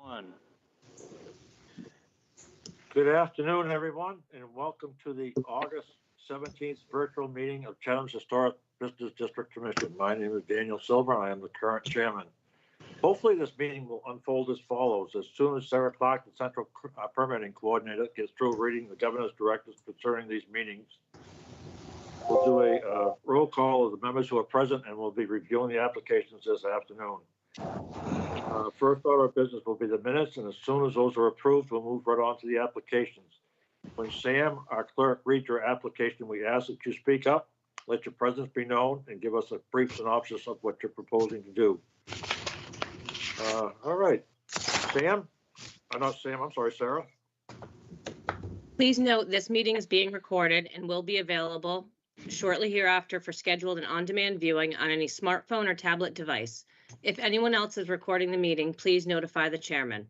On. Good afternoon, everyone, and welcome to the August 17th virtual meeting of Chatham's Historic Business District Commission. My name is Daniel Silver, and I am the current chairman. Hopefully, this meeting will unfold as follows. As soon as Sarah Clark, the Central Permitting Coordinator, gets through reading the Governor's directives concerning these meetings, we'll do a roll call of the members who are present, and we'll be reviewing the applications this afternoon. First order of business will be the minutes, and as soon as those are approved, we'll move right on to the applications. When Sam, our clerk, reads your application, we ask that you speak up, let your presence be known, and give us a brief synopsis of what you're proposing to do. All right, Sam? Not Sam, I'm sorry, Sarah. Please note this meeting is being recorded and will be available shortly hereafter for scheduled and on-demand viewing on any smartphone or tablet device. If anyone else is recording the meeting, please notify the chairman.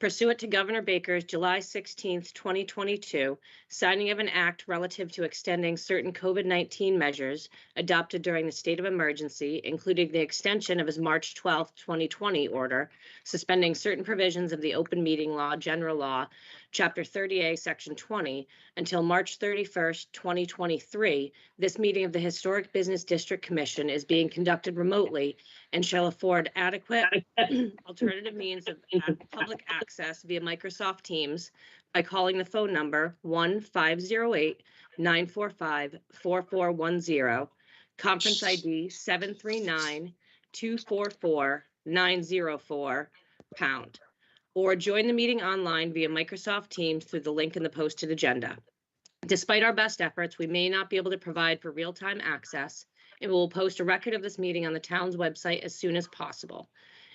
Pursuant to Governor Baker's July 16th, 2022, signing of an act relative to extending certain COVID-19 measures adopted during the state of emergency, including the extension of his March 12th, 2020 order, suspending certain provisions of the Open Meeting Law, General Law, Chapter 30A, Section 20, until March 31st, 2023, this meeting of the Historic Business District Commission is being conducted remotely and shall afford adequate alternative means of public access via Microsoft Teams by calling the phone number 1-508-945-4410, conference ID 739-244-904, pound, or join the meeting online via Microsoft Teams through the link in the posted agenda. Despite our best efforts, we may not be able to provide for real-time access, and we will post a record of this meeting on the town's website as soon as possible.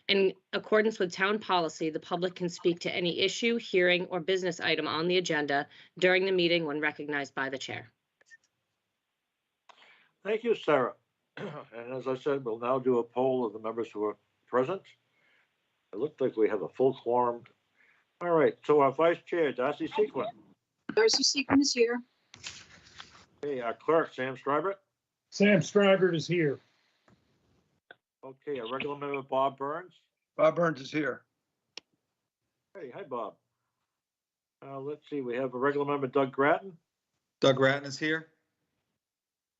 In accordance with town policy, the public can speak to any issue, hearing, or business item on the agenda during the meeting when recognized by the chair. Thank you, Sarah. And as I said, we'll now do a poll of the members who are present. It looks like we have a full quorum. All right, so our vice chair, Darcy Sequin. Darcy Sequin is here. Okay, our clerk, Sam Stribert. Sam Stribert is here. Okay, our regular member, Bob Burns. Bob Burns is here. Hey, hi, Bob. Let's see, we have a regular member, Doug Grattan. Doug Grattan is here.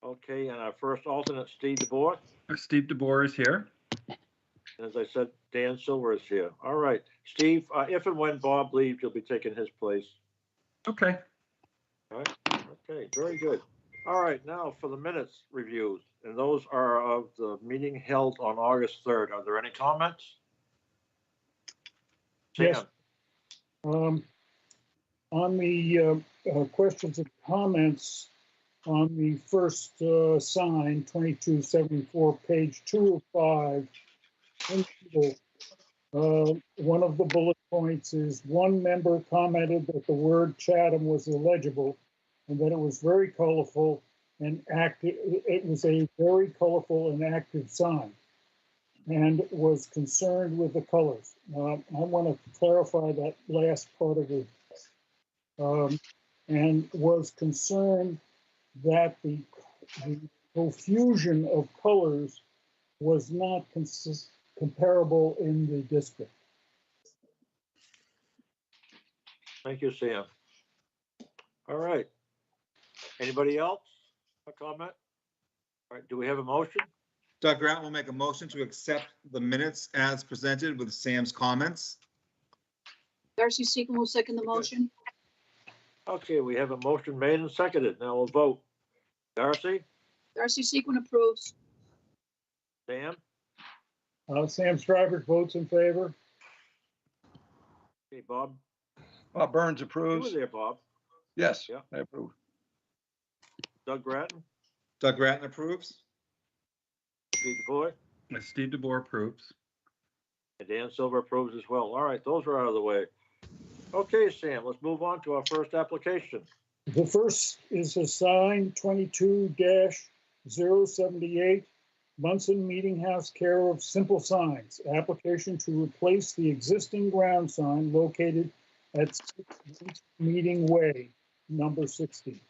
Okay, and our first alternate, Steve DeBoer. Steve DeBoer is here. And as I said, Dan Silver is here. All right, Steve, if and when Bob leaves, you'll be taking his place. Okay. All right, okay, very good. All right, now for the minutes reviews, and those are of the meeting held on August 3rd. Are there any comments? Yes. Sam? On the questions and comments on the first sign, 2274, page 2 of 5, one of the bullet points is one member commented that the word Chatham was illegible and that it was very colorful and active. It was a very colorful and active sign and was concerned with the colors. I want to clarify that last part of it. And was concerned that the profusion of colors was not comparable in the district. Thank you, Sam. All right. Anybody else? A comment? All right, do we have a motion? Doug Grattan will make a motion to accept the minutes as presented with Sam's comments. Darcy Sequin will second the motion. Okay, we have a motion made and seconded. Now we'll vote. Darcy? Darcy Sequin approves. Sam? Sam Stribert votes in favor. Okay, Bob? Bob Burns You approves. were there, Bob. Yes, Yeah. I approve. Doug Grattan? Doug Grattan approves. Steve DeBoer? Steve DeBoer approves. And Dan Silver approves as well. All right, those are out of the way. Okay, Sam, let's move on to our first application. The first is a sign 22-078, Munson Meeting House, care of Simple Signs. Application to replace the existing ground sign located at 6 Meeting Way, number 60.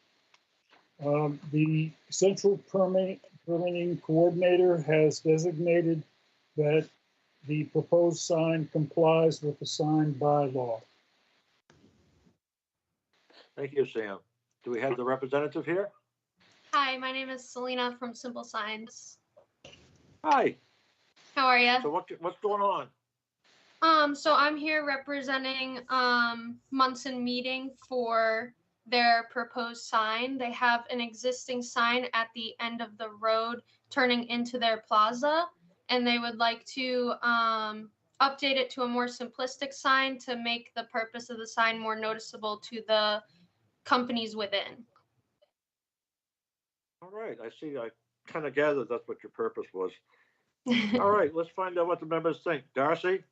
The Central Permitting Coordinator has designated that the proposed sign complies with the sign bylaw. Thank you, Sam. Do we have the representative here? Hi, my name is Selena from Simple Signs. Hi. How are you? So what's going on? So I'm here representing Munson Meeting for their proposed sign. They have an existing sign at the end of the road turning into their plaza, and they would like to update it to a more simplistic sign to make the purpose of the sign more noticeable to the companies within. All right, I see. I kind of gathered that's what your purpose was. All right, let's find out what the members think. Darcy?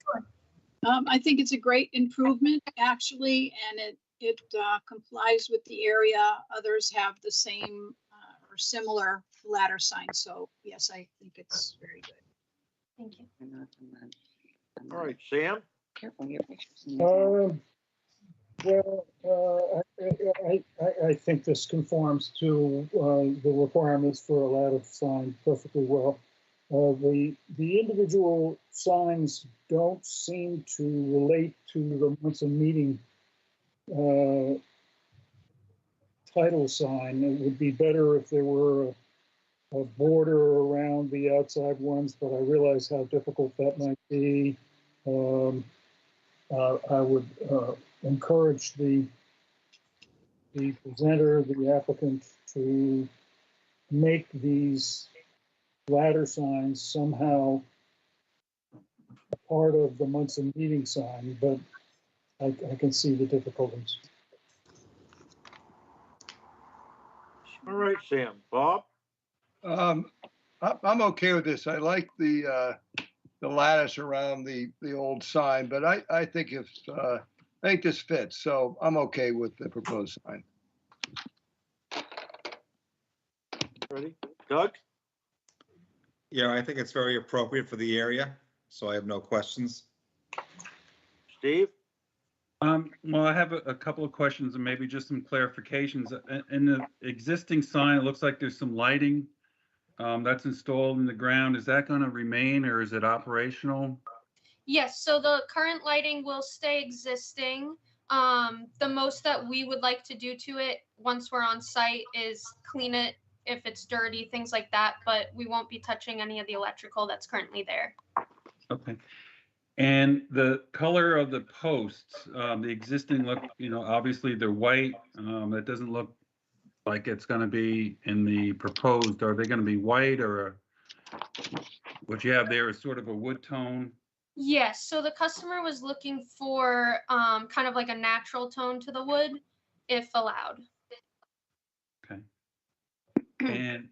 I think it's a great improvement, actually, and it complies with the area. Others have the same or similar ladder signs. So yes, I think it's very good. Thank you. All right, Sam? I think this conforms to the requirements for a ladder sign perfectly well. The individual signs don't seem to relate to the Munson Meeting title sign. It would be better if there were a border around the outside ones, but I realize how difficult that might be. I would encourage the presenter, the applicant, to make these ladder signs somehow part of the Munson Meeting sign, but I can see the difficulties. All right, Sam. Bob? I'm okay with this. I like the lattice around the old sign, but I think I think this fits, so I'm okay with the proposed sign. Ready? Doug? Yeah, I think it's very appropriate for the area, so I have no questions. Steve? Well, I have a couple of questions and maybe just some clarifications. In the existing sign, it looks like there's some lighting that's installed in the ground. Is that going to remain or is it operational? Yes, so the current lighting will stay existing. The most that we would like to do to it once we're on site is clean it if it's dirty, things like that, but we won't be touching any of the electrical that's currently there. Okay. And the color of the posts, the existing look, obviously they're white. That doesn't look like it's going to be in the proposed. Are they going to be white or what you have there is sort of a wood tone? Yes, so the customer was looking for kind of like a natural tone to the wood, if allowed. Okay. And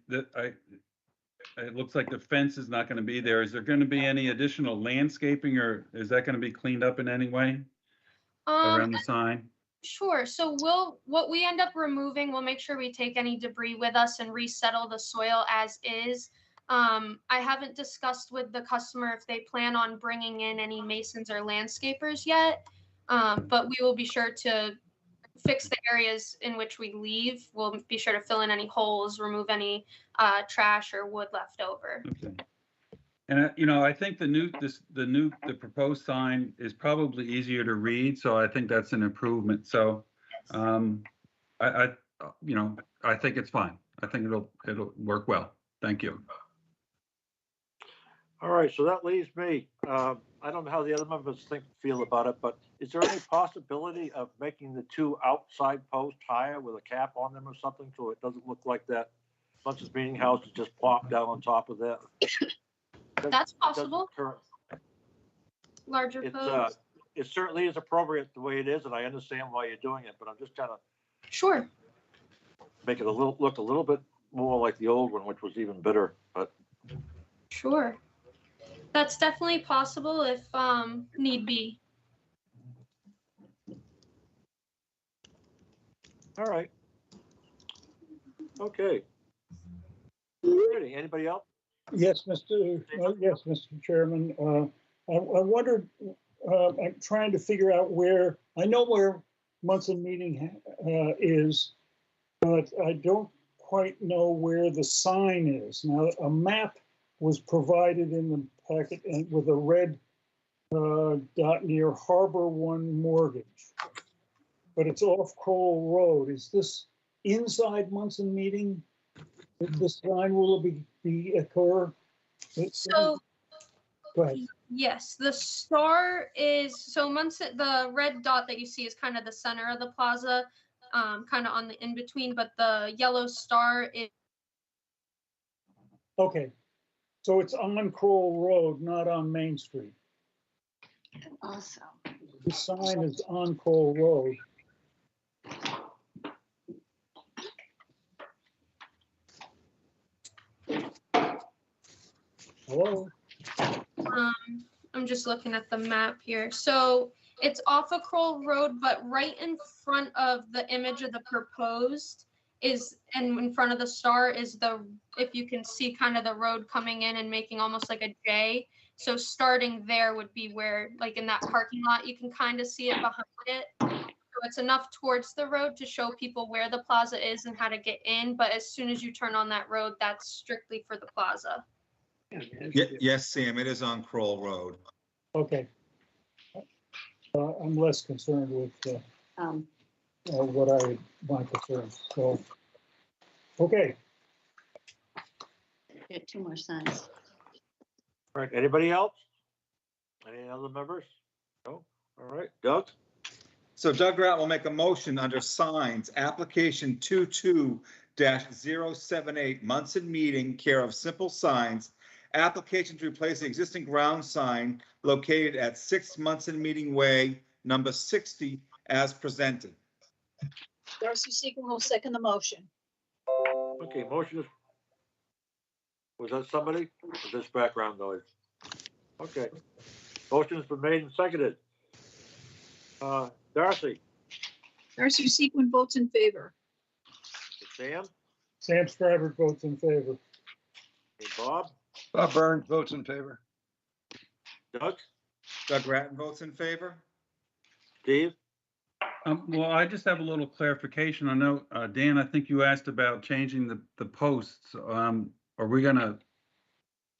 it looks like the fence is not going to be there. Is there going to be any additional landscaping or is that going to be cleaned up in any way around the sign? Sure. So what we end up removing, we'll make sure we take any debris with us and resettle the soil as is. I haven't discussed with the customer if they plan on bringing in any masons or landscapers yet, but we will be sure to fix the areas in which we leave. We'll be sure to fill in any holes, remove any trash or wood left over. Okay. And I think the proposed sign is probably easier to read, so I think that's an improvement. So, I think it's fine. I think it'll work well. Thank you. All right, so that leaves me. I don't know how the other members feel about it, but is there any possibility of making the two outside posts higher with a cap on them or something so it doesn't look like that Munson's Meeting House is just plopped down on top of that? That's possible. Larger posts. It certainly is appropriate the way it is, and I understand why you're doing it, but I'm just trying to Sure. make it look a little bit more like the old one, which was even better. But Sure. That's definitely possible if need be. all right. Okay. Ready? Anybody else? Yes, Mr. Chairman. I wondered, I'm trying to figure out where, I know where Munson Meeting is, but I don't quite know where the sign is. Now, a map was provided in the packet and with a red dot near Harbor One Mortgage. But it's off Crowell Road. Is this inside Munson Meeting? This sign will be occur? So, Go ahead. yes, the star is, so Munson, the red dot that you see is kind of the center of the plaza, kind of on the in-between, but the yellow star is, Okay. So it's on Crowell Road, not on Main Street. Also. The sign is on Crowell Road. Hello? I'm just looking at the map here. So it's off of Crowell Road, but right in front of the image of the proposed is, and in front of the star is the, if you can see kind of the road coming in and making almost like a J. So starting there would be where, like in that parking lot, you can kind of see it behind it. So it's enough towards the road to show people where the plaza is and how to get in. But as soon as you turn on that road, that's strictly for the plaza. Yes, Sam, it is on Kroll Road. Okay. I'm less concerned with what my concerns. So, okay. Get 2 more signs. All right, anybody else? Any other members? No? All right, Doug? So Doug Grant will make a motion under signs, application 22-078 Munson Meeting, care of Simple Signs. Application to replace the existing ground sign located at 6 Munson Meeting Way, number 60, as presented. Darcy Seacon will second the motion. Okay, motion is, was that somebody? Is this background noise? Okay. Motion has been made and seconded. Darcy, Darcy Seacon votes in favor. Sam, Sam Stryber votes in favor. hey, Bob, Bob Burns votes in favor. Doug, Doug Grattan votes in favor. Steve? Well, I just have a little clarification. I know, Dan, I think you asked about changing the posts. Are we gonna,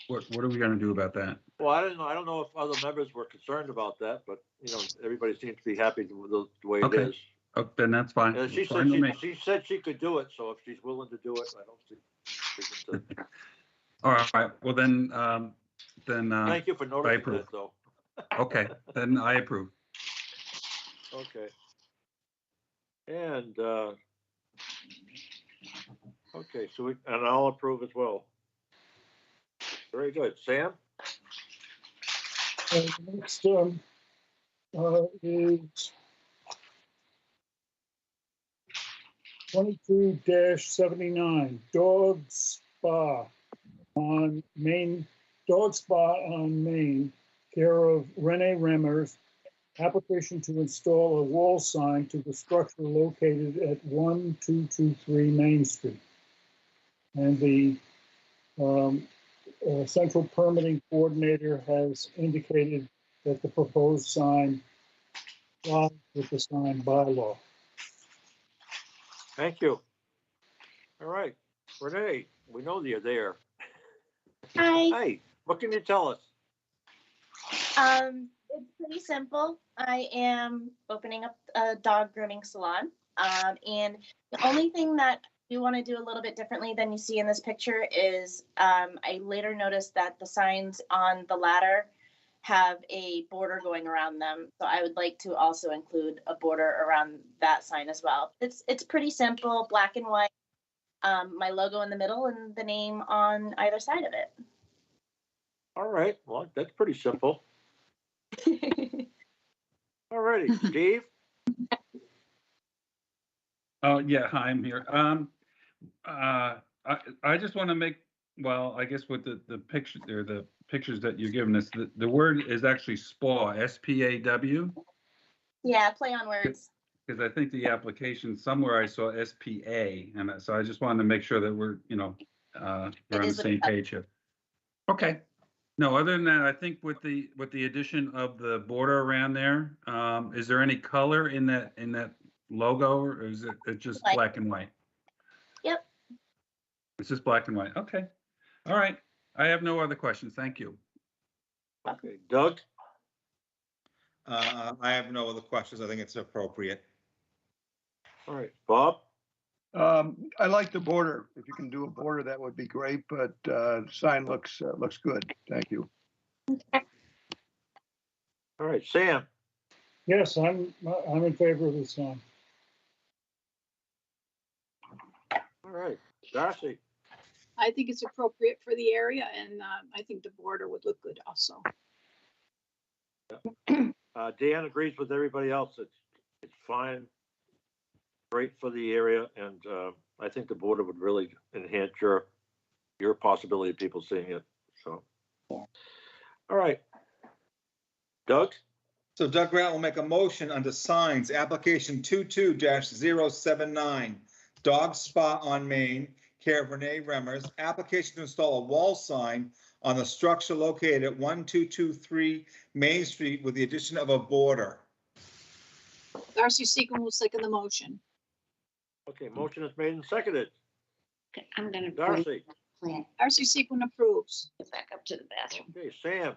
what are we gonna do about that? Well, I don't know if other members were concerned about that, but you know, everybody seems to be happy with the way it Okay. is. Oh, then that's fine. And she Fine with me. said she could do it, so if she's willing to do it, I don't see reason to. All right, well then, Thank you for noticing approve. that, though. Okay, then I approve. Okay. And, okay, so and I'll approve as well. Very good. Sam? Next is 22-79 Dog Spa on Main, care of Renee Remmers. Application to install a wall sign to the structure located at 1223 Main Street. And the Central Permitting Coordinator has indicated that the proposed sign complies with the sign bylaw. Thank you. All right. Renee, we know that you're there. Hi. Hi, what can you tell us? It's pretty simple. I am opening up a dog grooming salon. And the only thing that we want to do a little bit differently than you see in this picture is I later noticed that the signs on the ladder have a border going around them. So I would like to also include a border around that sign as well. It's pretty simple, black and white. My logo in the middle and the name on either side of it. All right, well, that's pretty simple. All righty, Steve? Oh, yeah, hi, I'm here. I just want to make, well, I guess with the picture there, the pictures that you're giving us, the word is actually SPAW, S-P-A-W. Yeah, play on words. Because I think the application somewhere I saw S-P-A, and so I just wanted to make sure that we're, we're on the same page here. Okay. No, other than that, I think with the addition of the border around there, is there any color in that logo, or is it just black and white? Yep. It's just black and white. Okay. All right. I have no other questions. Thank you. Okay, Doug? I have no other questions. I think it's appropriate. All right, Bob? I like the border. If you can do a border, that would be great, but sign looks good. Thank you. All right, Sam? Yes, I'm in favor of this sign. All right, Darcy? I think it's appropriate for the area, and I think the border would look good also. Dan agrees with everybody else. It's fine, great for the area, and I think the border would really enhance your possibility of people seeing it. So, all right, Doug. So Doug Grant will make a motion under signs, application 22-079, Dog Spa on Main, care of Renee Remmers, application to install a wall sign on the structure located at 1223 Main Street with the addition of a border. Darcy Sequin will second the motion. Okay, motion is made and seconded. Okay, I'm gonna Darcy. Darcy Sequin approves. get back up to the bathroom. Okay, Sam.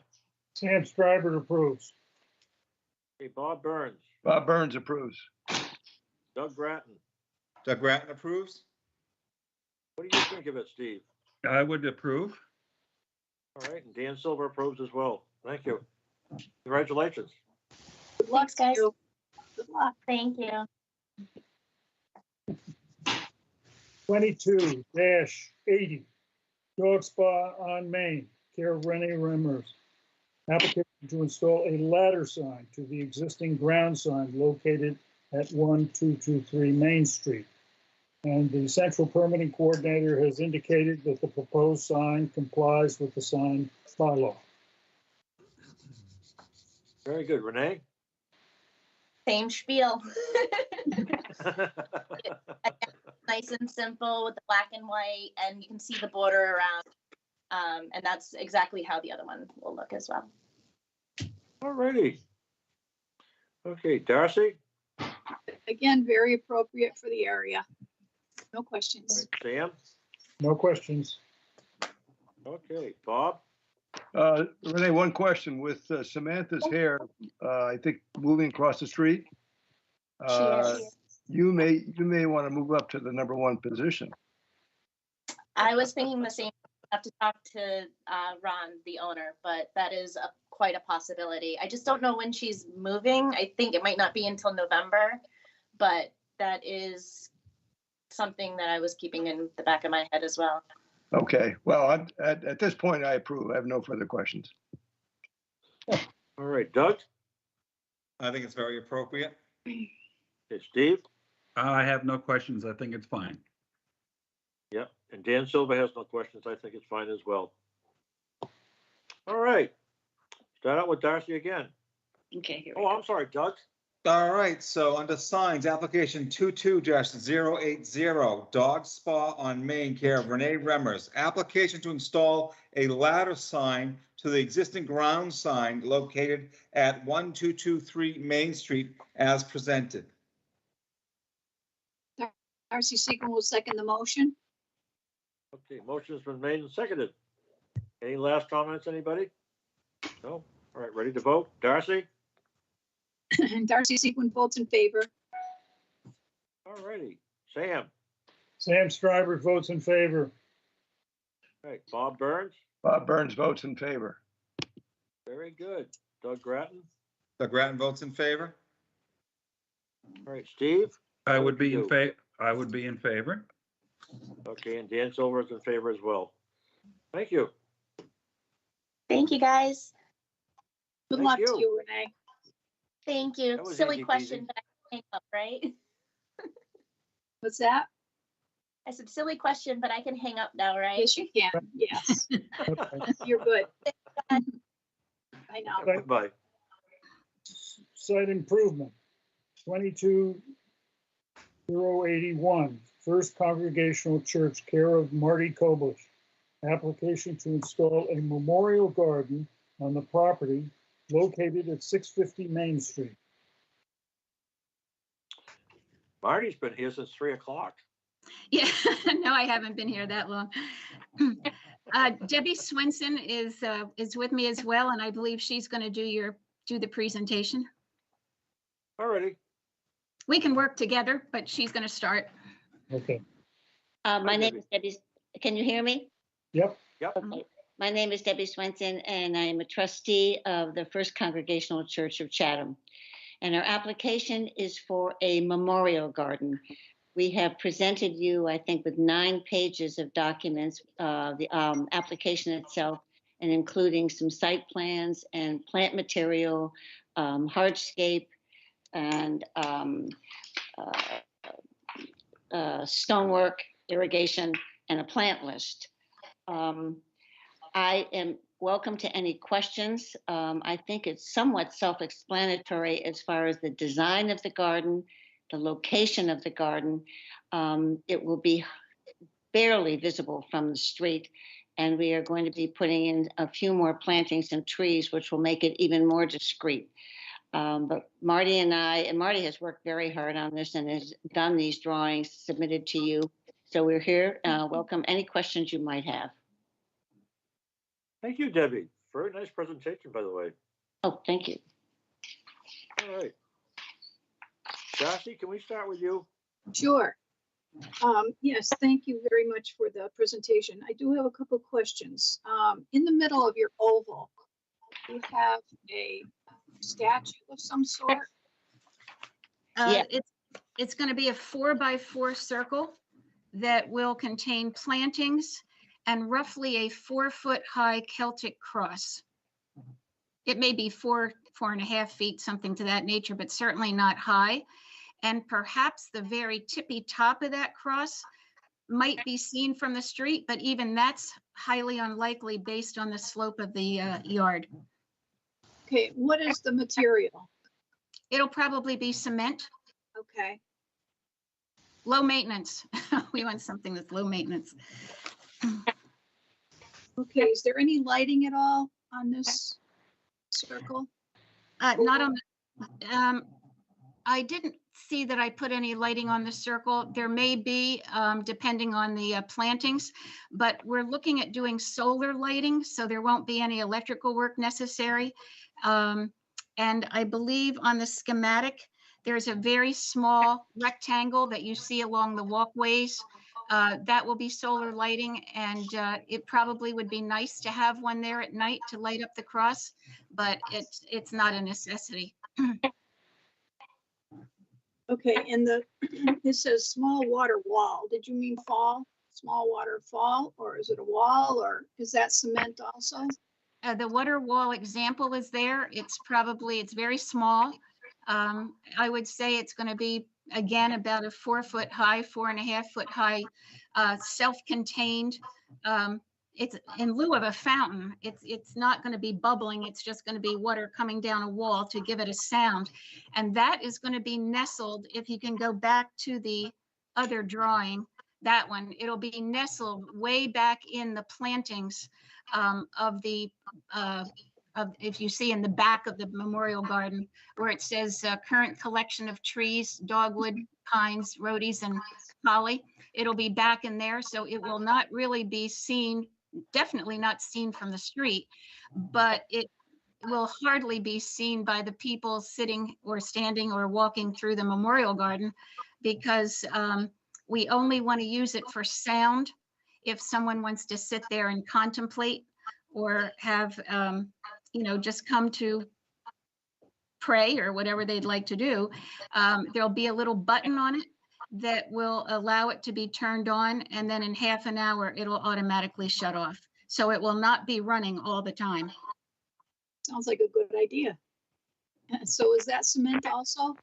Sam Stryber approves. Okay, Bob Burns. Bob Burns approves. Doug Grattan. Doug Grattan approves. What do you think of it, Steve? I would approve. All right, and Dan Silver approves as well. Thank you. Congratulations. Good luck, Thanks, guys. to you. Good luck. Thank you. 22-80, Dog Spa on Main, care of Renee Remmers. Application to install a ladder sign to the existing ground sign located at 1223 Main Street. And the central permitting coordinator has indicated that the proposed sign complies with the sign bylaw. Very good, Renee. Same spiel. Nice and simple with the black and white, and you can see the border around. And that's exactly how the other one will look as well. All righty. Okay, Darcy. Again, very appropriate for the area. No questions. Sam. No questions. Okay, Bob. Renee, one question with Samantha's hair, I think moving across the street. You may want to move up to the #1 position. I was thinking the same. I have to talk to Ron, the owner, but that is quite a possibility. I just don't know when she's moving. I think it might not be until November, but that is something that I was keeping in the back of my head as well. Okay, well, at this point, I approve. I have no further questions. All right, Doug. I think it's very appropriate. Okay, Steve. I have no questions. I think it's fine. Yep, and Dan Silver has no questions. I think it's fine as well. All right. Start out with Darcy again. Okay, here we Oh, go. I'm sorry, Doug. All right, so under signs, application 22-080, Dog Spa on Main, care of Renee Remmers. Application to install a ladder sign to the existing ground sign located at 1223 Main Street as presented. Darcy Sequin will second the motion. Okay, motion has been made and seconded. Any last comments, anybody? No? All right, ready to vote? Darcy? Darcy Sequin votes in favor. All righty. Sam? Sam Stryber votes in favor. All right, Bob Burns? Bob Burns votes in favor. Very good. Doug Grattan? Doug Grattan votes in favor. All right, Steve? I What would be you in do? favor. I would be in favor. Okay, and Dan Silver is in favor as well. Thank you. Thank you, guys. Good Thank luck you. to you, Renee. Thank you. That was Silly easy question, peasy. but I can hang up, right? What's that? I said silly question, but I can hang up now, right? Yes, you can. Yes. You're good. I know. Bye. Site improvement, 22-081, First Congregational Church, care of Marty Koblish. Application to install a memorial garden on the property located at 650 Main Street. Marty's been here since 3 o'clock. Yeah, no, I haven't been here that long. Debbie Swenson is with me as well, and I believe she's going to do the presentation. All righty. We can work together, but she's going to start. Okay. My name Debbie. is Debbie. Can you hear me? Yep. Yep. Okay. My name is Debbie Swenson, and I am a trustee of the First Congregational Church of Chatham. And our application is for a memorial garden. We have presented you, I think, with 9 pages of documents, the application itself, and including some site plans and plant material, hardscape, and stonework, irrigation, and a plant list. I am welcome to any questions. I think it's somewhat self-explanatory as far as the design of the garden, the location of the garden. It will be barely visible from the street, and we are going to be putting in a few more plantings and trees, which will make it even more discreet. But Marty has worked very hard on this and has done these drawings submitted to you. So we're here. Welcome any questions you might have. Thank you, Debbie. Very nice presentation, by the way. Oh, thank you. All right. Darcy, can we start with you? Sure. Yes, thank you very much for the presentation. I do have a couple of questions. In the middle of your oval, you have a statue of some sort. Yeah. It's going to be a 4x4 circle that will contain plantings and roughly a 4-foot-high Celtic cross. It may be 4.5 feet, something to that nature, but certainly not high. And perhaps the very tippy top of that cross might be seen from the street, but even that's highly unlikely based on the slope of the yard. Okay, what is the material? It'll probably be cement, Okay, low maintenance. We want something that's low maintenance. okay, is there any lighting at all on this circle? Not on the, I didn't see that I put any lighting on the circle. There may be, depending on the plantings, but we're looking at doing solar lighting, so there won't be any electrical work necessary. And I believe on the schematic, there's a very small rectangle that you see along the walkways. That will be solar lighting, and it probably would be nice to have one there at night to light up the cross, but it's not a necessity. Okay, and it says small water wall. Did you mean fall? Small water fall, or is it a wall, or is that cement also? The water wall example is there. It's very small. I would say it's going to be, again, about a 4-foot high, 4.5 foot high, self-contained. It's in lieu of a fountain. It's not going to be bubbling. It's just going to be water coming down a wall to give it a sound. And that is going to be nestled. If you can go back to the other drawing, that one, it'll be nestled way back in the plantings if you see in the back of the memorial garden where it says current collection of trees, dogwood, pines, rhodies, and holly. It'll be back in there, so it will not really be seen, definitely not seen from the street, but it will hardly be seen by the people sitting or standing or walking through the memorial garden, because we only want to use it for sound. If someone wants to sit there and contemplate or have, just come to pray or whatever they'd like to do, there'll be a little button on it that will allow it to be turned on, and then in half an hour, it'll automatically shut off. So it will not be running all the time. Sounds like a good idea. So is that cement also?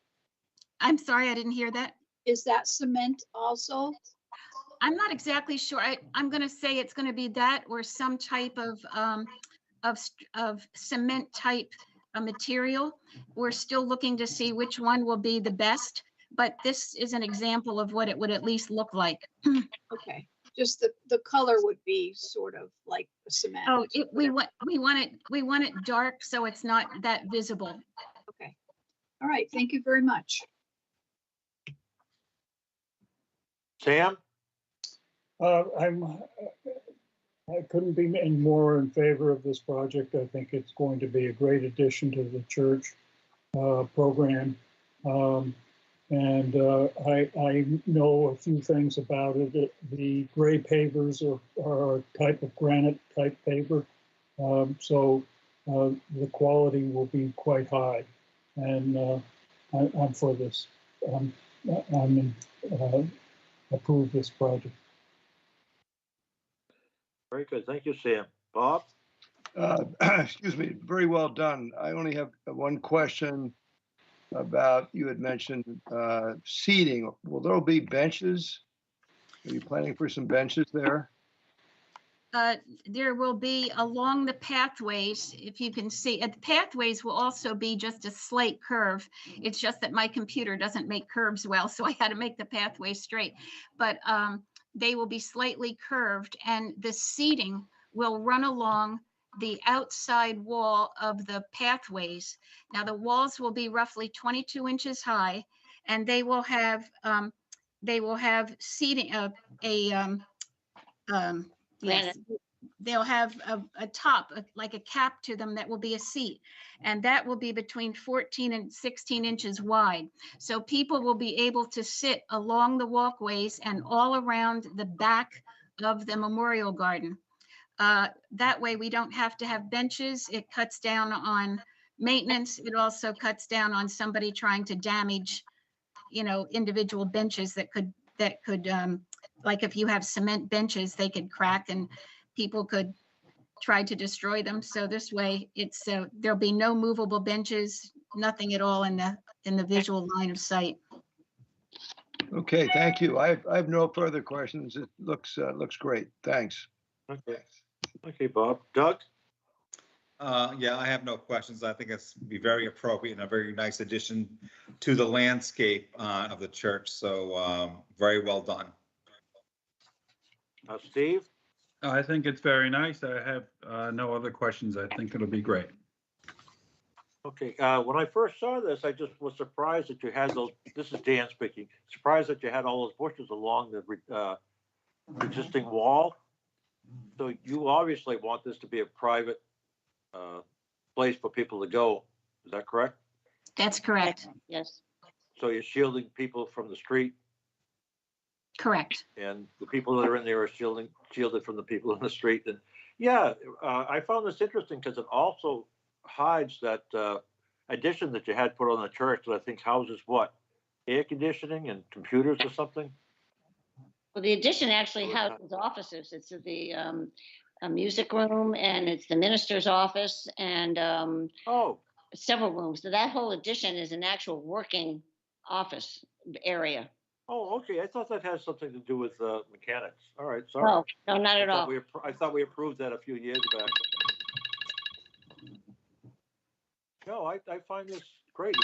I'm sorry, I didn't hear that. Is that cement also? I'm not exactly sure. I'm going to say it's going to be that or some type of cement type material. We're still looking to see which one will be the best, but this is an example of what it would at least look like. Okay, just the color would be sort of like cement. Oh, we want it dark so it's not that visible. Okay, all right, thank you very much. Sam? I couldn't be any more in favor of this project. I think it's going to be a great addition to the church program. And I know a few things about it. The gray pavers are a type of granite type paver. So the quality will be quite high. And I'm for this. I'm approve this project. Very good. Thank you, Sam. Bob? Excuse me, very well done. I only have one question about, you had mentioned seating. Will there be benches? Are you planning for some benches there? There will be along the pathways, if you can see, the pathways will also be just a slight curve. It's just that my computer doesn't make curves well, so I had to make the pathway straight. But they will be slightly curved, and the seating will run along the outside wall of the pathways. Now, the walls will be roughly 22 inches high, and they will have seating, yes, they'll have a top, like a cap to them that will be a seat. And that will be between 14 and 16 inches wide. So people will be able to sit along the walkways and all around the back of the Memorial Garden. That way we don't have to have benches. It cuts down on maintenance. It also cuts down on somebody trying to damage, individual benches that could, like if you have cement benches, they could crack and people could try to destroy them. So this way it's, there'll be no movable benches, nothing at all in the visual line of sight. Okay, thank you. I have no further questions. It looks great. Thanks. Okay. Okay, Bob. Doug? Yeah, I have no questions. I think it's be very appropriate and a very nice addition to the landscape of the church. So very well done. Steve? I think it's very nice. I have no other questions. I think it'll be great. Okay, when I first saw this, I just was surprised that you had those, this is Dan speaking, surprised that you had all those bushes along the existing wall. So you obviously want this to be a private place for people to go. Is that correct? That's correct. Yes. So you're shielding people from the street, Correct. and the people that are in there are shielded from the people in the street. And yeah, I found this interesting because it also hides that addition that you had put on the church that I think houses what? Air conditioning and computers or something? Well, the addition actually houses offices. It's a music room, and it's the minister's office, and several rooms. So that whole addition is an actual working office area. Oh, okay. I thought that had something to do with mechanics. All right, sorry. No, no, not at all. I thought we approved that a few years back. No, I find this great.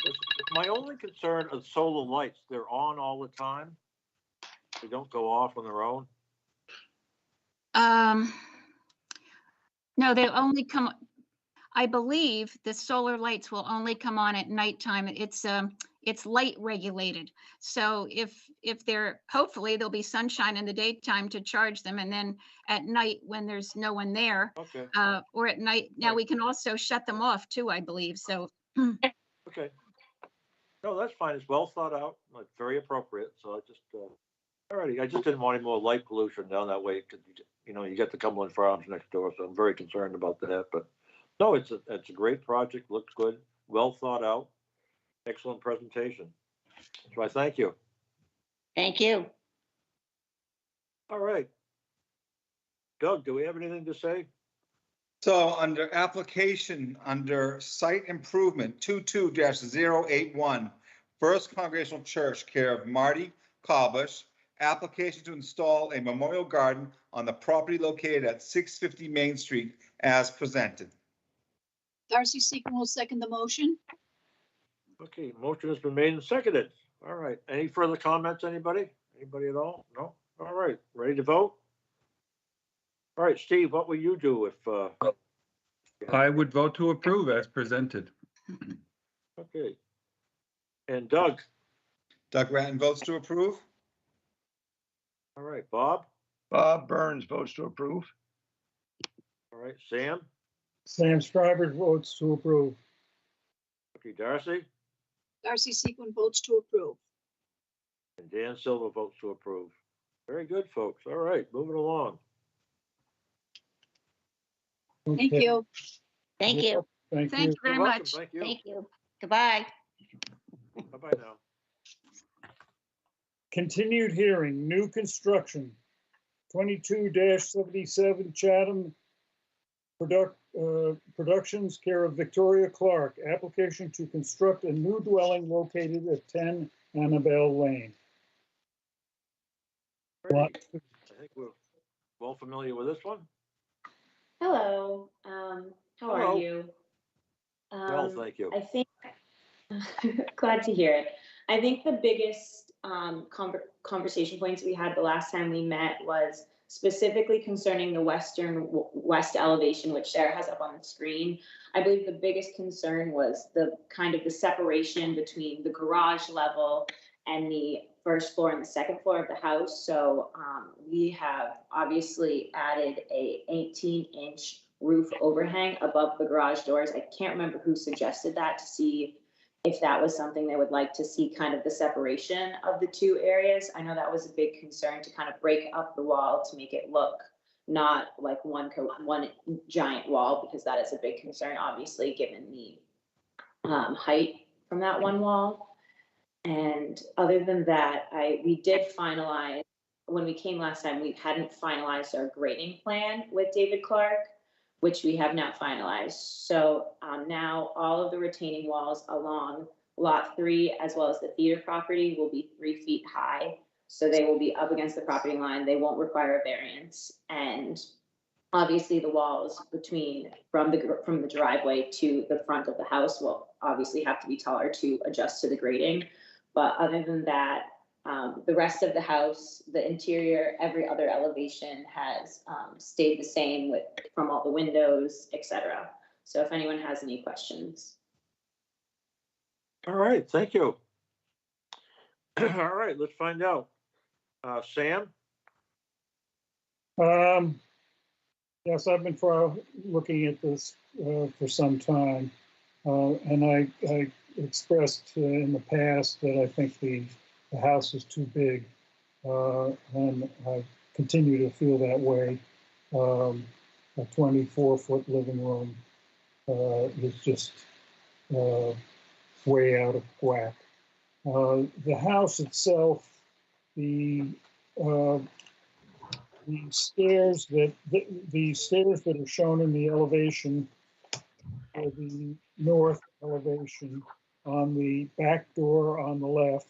My only concern is solar lights. They're on all the time. They don't go off on their own. No, they only come, I believe the solar lights will only come on at nighttime. It's light regulated. So if they're, hopefully there'll be sunshine in the daytime to charge them, and then at night when there's no one there, Okay. or at night, now we can also shut them off too, I believe. So. Okay. No, that's fine. It's well thought out. It's very appropriate. So I just, alrighty. I just didn't want any more light pollution down that way because you get the Cumberland Farms next door, so I'm very concerned about that. But no, it's a great project. Looks good. Well thought out. Excellent presentation. So I thank you. Thank you. All right. Doug, do we have anything to say? So under application, under site improvement 22-081, First Congregational Church, care of Marty Kalbush, application to install a memorial garden on the property located at 650 Main Street as presented. Darcy Seacon will second the motion. Okay, motion has been made and seconded. All right. Any further comments, anybody? Anybody at all? No? All right. Ready to vote? All right, Steve, what will you do if... I would vote to approve as presented. Okay. And Doug? Doug Ratton votes to approve. All right, Bob? Bob Burns votes to approve. All right, Sam? Sam Stryber votes to approve. Okay, Darcy? Darcy Sequin votes to approve. And Dan Silva votes to approve. Very good, folks. All right, moving along. Thank Okay. you. Thank you. Thank Thank you. you very You're welcome. much. Thank you. Thank you. Goodbye. Bye-bye now. Continued hearing, new construction, 22-77 Chatham Productions, care of Victoria Clark, application to construct a new dwelling located at 10 Annabelle Lane. Great. I think we're well familiar with this one. Hello, how are Hello. you? Well, thank you. I think, glad to hear it. I think the biggest conversation points we had the last time we met was specifically concerning the west elevation, which Sarah has up on the screen. I believe the biggest concern was the kind of the separation between the garage level and the first floor and the second floor of the house. So we have obviously added a 18-inch roof overhang above the garage doors. I can't remember who suggested that, to see if that was something they would like to see, kind of the separation of the two areas. I know that was a big concern, to kind of break up the wall to make it look not like one giant wall, because that is a big concern, obviously, given the height from that one wall. And other than that, we did finalize, when we came last time, we hadn't finalized our grading plan with David Clark, which we have now finalized. So now all of the retaining walls along lot 3, as well as the theater property, will be 3 feet high. So they will be up against the property line. They won't require a variance. And obviously the walls from the driveway to the front of the house will obviously have to be taller to adjust to the grading. But other than that, the rest of the house, the interior, every other elevation has stayed the same from all the windows, etc. So if anyone has any questions. All right, thank you. All right, let's find out. Sam? Yes, I've been looking at this for some time, and I expressed in the past that I think the house is too big, and I continue to feel that way. A 24-foot living room is just way out of whack. The house itself, the stairs that are shown in the elevation, or the north elevation on the back door on the left,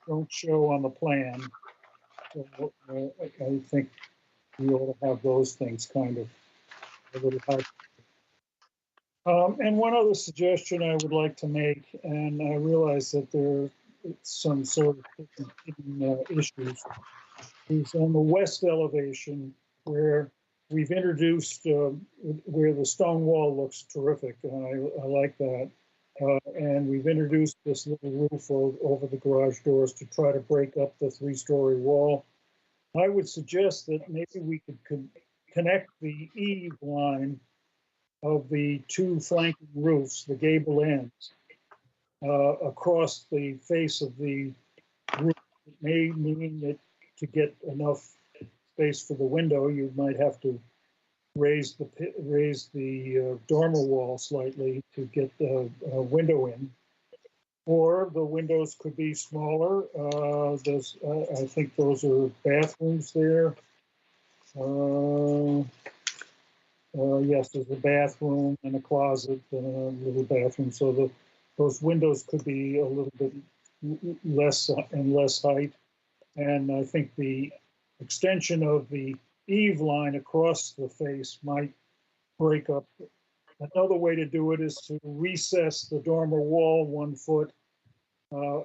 don't show on the plan. So I think we ought to have those things kind of a little high. And one other suggestion I would like to make, and I realize that there are some sort of issues, is on the west elevation, where we've introduced, where the stone wall looks terrific, and I like that. And we've introduced this little roof over the garage doors to try to break up the 3-story wall. I would suggest that maybe we could connect the eave line of the 2 flanking roofs, the gable ends, across the face of the roof. It may mean that to get enough space for the window, you might have to raise the dormer wall slightly to get the window in. Or the windows could be smaller. I think those are bathrooms there. Yes, there's a bathroom and a closet and a little bathroom. So those windows could be a little bit less and less height. And I think the extension of the eave line across the face might break up. Another way to do it is to recess the dormer wall 1 foot.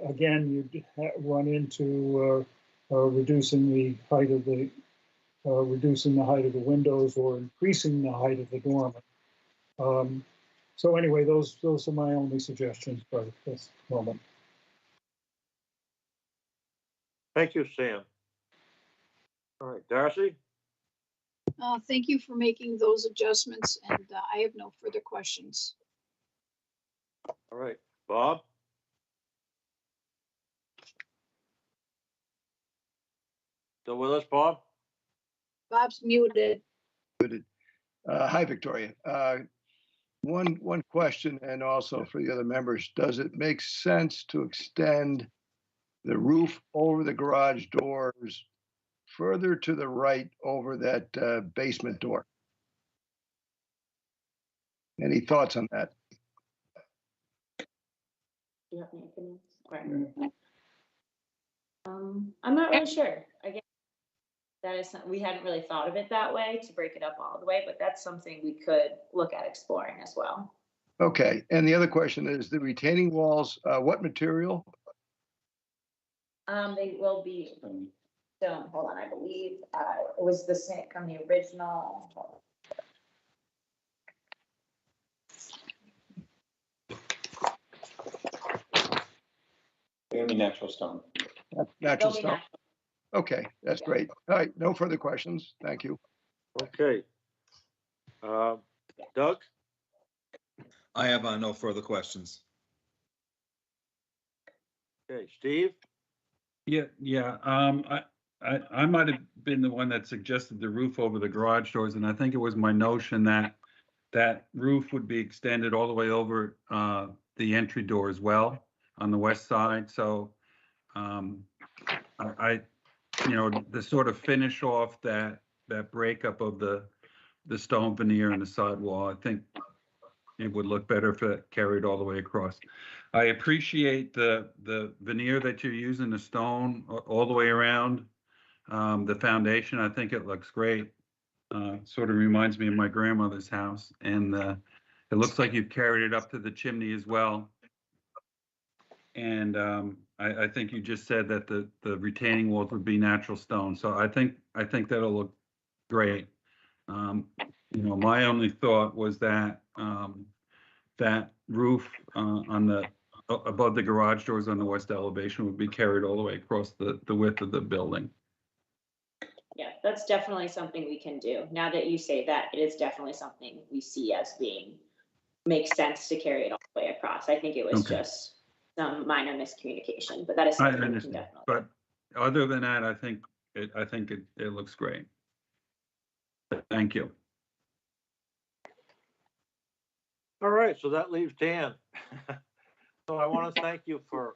Again, you'd run into reducing the height of the windows or increasing the height of the dormer. So anyway, those are my only suggestions for this moment. Thank you, Sam. All right, Darcy? Thank you for making those adjustments, and I have no further questions. All right, Bob? Still with us, Bob? Bob's muted. Hi, Victoria. One question, and also for the other members, does it make sense to extend the roof over the garage doors further to the right over that basement door? Any thoughts on that? Do you have any opinions? Right. I'm not really sure. I guess that is we hadn't really thought of it that way to break it up all the way, but that's something we could look at exploring as well. Okay, and the other question is the retaining walls, what material? They will be stone. Hold on, I believe it was the same from the original. It'll be natural stone. Natural They'll be stone? natural. Okay, that's great. All right, no further questions. Thank you. Okay. Doug? I have no further questions. Okay, Steve? Yeah. I might have been the one that suggested the roof over the garage doors, and I think it was my notion that that roof would be extended all the way over the entry door as well on the west side. So the sort of finish off that breakup of the stone veneer and the sidewall, I think it would look better if it carried all the way across. I appreciate the veneer that you're using, the stone all the way around the foundation. I think it looks great. Sort of reminds me of my grandmother's house, and it looks like you've carried it up to the chimney as well. And I think you just said that the retaining walls would be natural stone, so I think that'll look great. My only thought was that that roof on the above the garage doors on the west elevation would be carried all the way across the width of the building. Yeah, that's definitely something we can do. Now that you say that, it is definitely something we see as being makes sense to carry it all the way across. I think it was just some minor miscommunication, but that is something we can definitely. But other than that, I think it looks great. Thank you. All right, so that leaves Dan. So I want to thank you for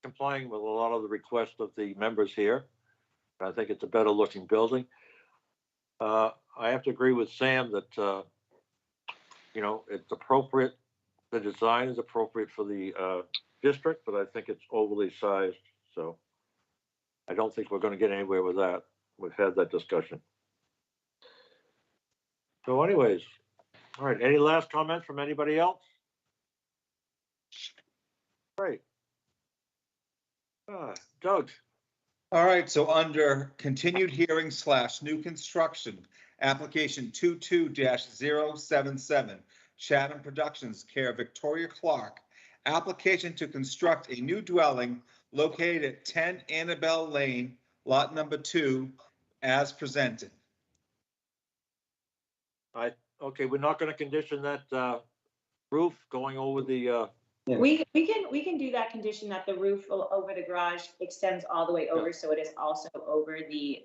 complying with a lot of the requests of the members here. I think it's a better looking building. I have to agree with Sam that, it's appropriate. The design is appropriate for the district, but I think it's overly sized. So I don't think we're going to get anywhere with that. We've had that discussion. So anyways, all right, any last comments from anybody else? Great. Doug. All right, so under continued hearing / new construction, application 22-077, Chatham Productions, care of Victoria Clark, application to construct a new dwelling located at 10 Annabelle Lane, lot number 2, as presented. Okay, we're not going to condition that roof going over the. We can do that condition that the roof over the garage extends all the way over, so it is also over the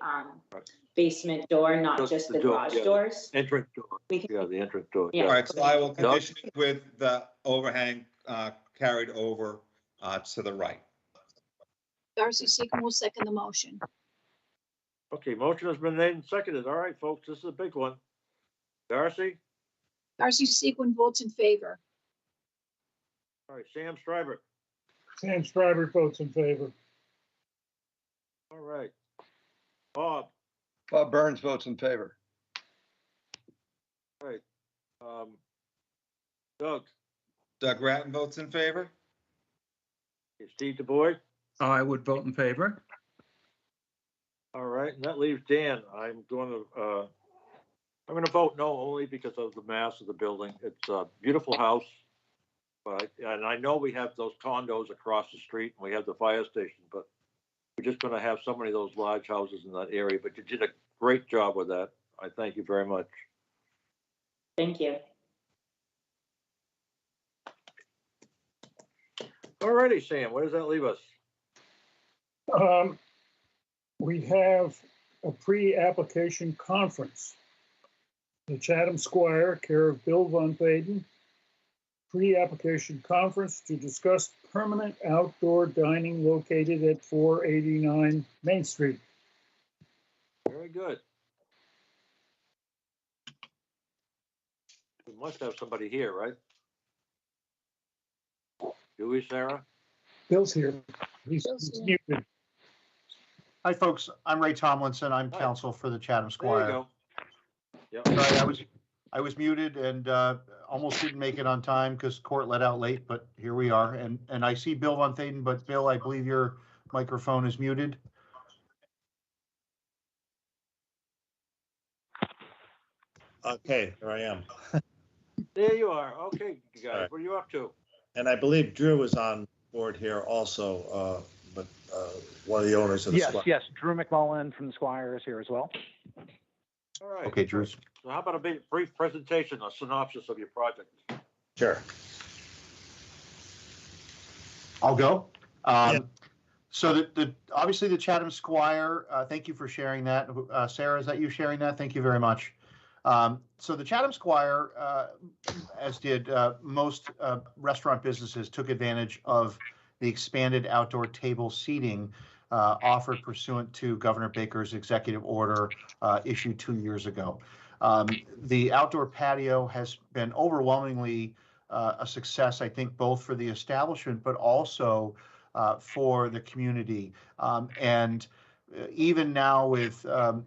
basement door, not just the garage doors. Entrance door. The entrance door. Yeah. All right, so I will condition it with the overhang carried over to the right. Darcy Seacon will second the motion. Okay, motion has been made and seconded. All right, folks, this is a big one. Darcy? Darcy Sequin votes in favor. All right, Sam Stryber. Sam Stryber votes in favor. All right. Bob. Bob Burns votes in favor. All right. Doug. Doug Ratton votes in favor. Okay, Steve DuBois. I would vote in favor. All right, and that leaves Dan. I'm going to vote no, only because of the mass of the building. It's a beautiful house. And I know we have those condos across the street and we have the fire station, but we're just going to have so many of those large houses in that area. But you did a great job with that. I thank you very much. Thank you. All righty, Sam, where does that leave us? we have a pre-application conference. The Chatham Squire, care of Bill Von Faden, pre-application conference to discuss permanent outdoor dining located at 489 Main Street. Very good. We must have somebody here, right? Do we, Sarah? Bill's here. He's muted. Hi, folks. I'm Ray Tomlinson. I'm Hi. counsel for the Chatham There you Squire. go. Yep. Sorry, I was muted and almost didn't make it on time because court let out late, but here we are. And I see Bill Von Faden, but Bill, I believe your microphone is muted. Okay, here I am. There you are. Okay, you guys, Right. what are you up to? And I believe Drew is on board here also, but one of the owners of the squad. Yes, Drew McMullen from the Squire is here as well. All right. Okay, Drew. So how about a brief presentation, a synopsis of your project? Sure. I'll go. Yeah. So obviously the Chatham Squire, thank you for sharing that. Sarah, is that you sharing that? Thank you very much. So the Chatham Squire, as did most restaurant businesses, took advantage of the expanded outdoor table seating offered pursuant to Governor Baker's executive order issued 2 years ago. The outdoor patio has been overwhelmingly a success, I think, both for the establishment, but also for the community. And even now with the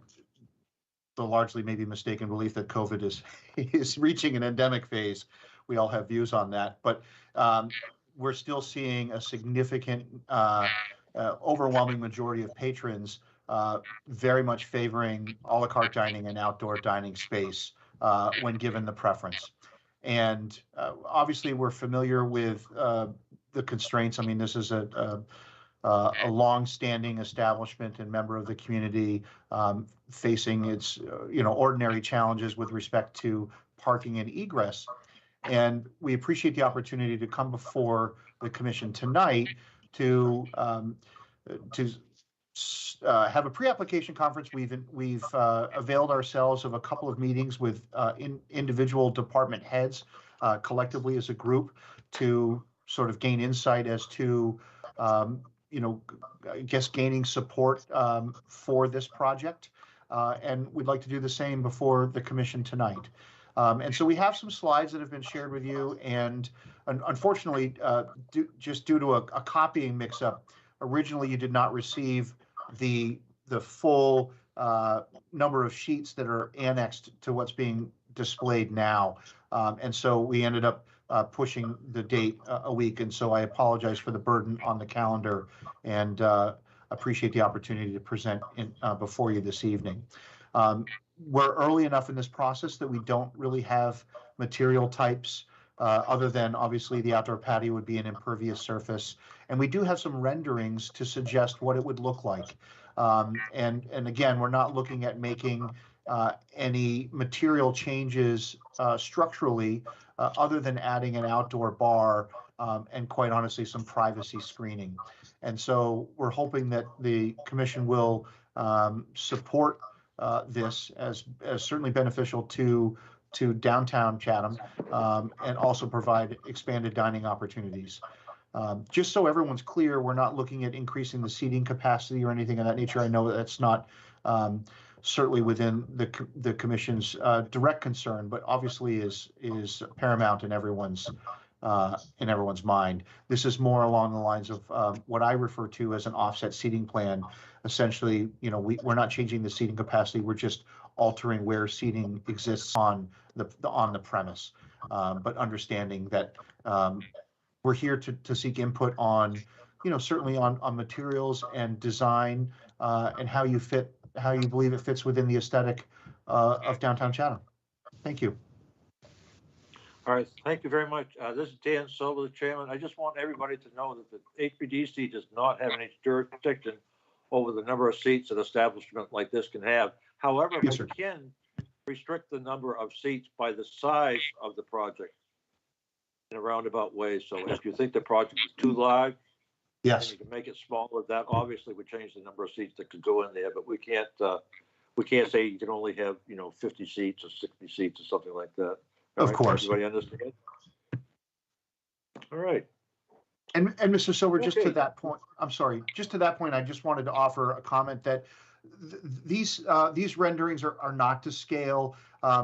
largely maybe mistaken belief that COVID is reaching an endemic phase. We all have views on that, but we're still seeing a significant, overwhelming majority of patrons very much favoring a la carte dining and outdoor dining space when given the preference. And obviously, we're familiar with the constraints. I mean, this is a long-standing establishment and member of the community facing its ordinary challenges with respect to parking and egress. And we appreciate the opportunity to come before the commission tonight to have a pre-application conference. We've availed ourselves of a couple of meetings with individual department heads collectively as a group to sort of gain insight as to I guess gaining support for this project. And we'd like to do the same before the commission tonight. And so we have some slides that have been shared with you. And unfortunately, just due to a copying mix-up, originally you did not receive the full number of sheets that are annexed to what's being displayed now. And so we ended up pushing the date a week. And so I apologize for the burden on the calendar and appreciate the opportunity to present before you this evening. We're early enough in this process that we don't really have material types other than obviously the outdoor patio would be an impervious surface. And we do have some renderings to suggest what it would look like. And again, we're not looking at making any material changes structurally other than adding an outdoor bar and quite honestly some privacy screening. And so we're hoping that the commission will support this as certainly beneficial to downtown Chatham and also provide expanded dining opportunities. Just so everyone's clear, we're not looking at increasing the seating capacity or anything of that nature. I know that's not certainly within the commission's direct concern, but obviously is paramount in everyone's mind. This is more along the lines of what I refer to as an offset seating plan. Essentially, we're not changing the seating capacity. We're just altering where seating exists on the premise, but understanding that we're here to seek input on, certainly on materials and design and how you believe it fits within the aesthetic of downtown Chatham. Thank you. All right, thank you very much. This is Dan Silver, the chairman. I just want everybody to know that the H.B.D.C does not have any jurisdiction over the number of seats an establishment like this can have. However, Yes, we sir. can restrict the number of seats by the size of the project in a roundabout way. So if you think the project is too large, And Yes, you can make it smaller. That obviously would change the number of seats that could go in there, but we can't say you can only have, 50 seats or 60 seats or something like that. All of right, course. everybody understand? All right. And Mr. Silver, just to Okay. that point, I'm sorry, just to that point, I just wanted to offer a comment that these renderings are not to scale.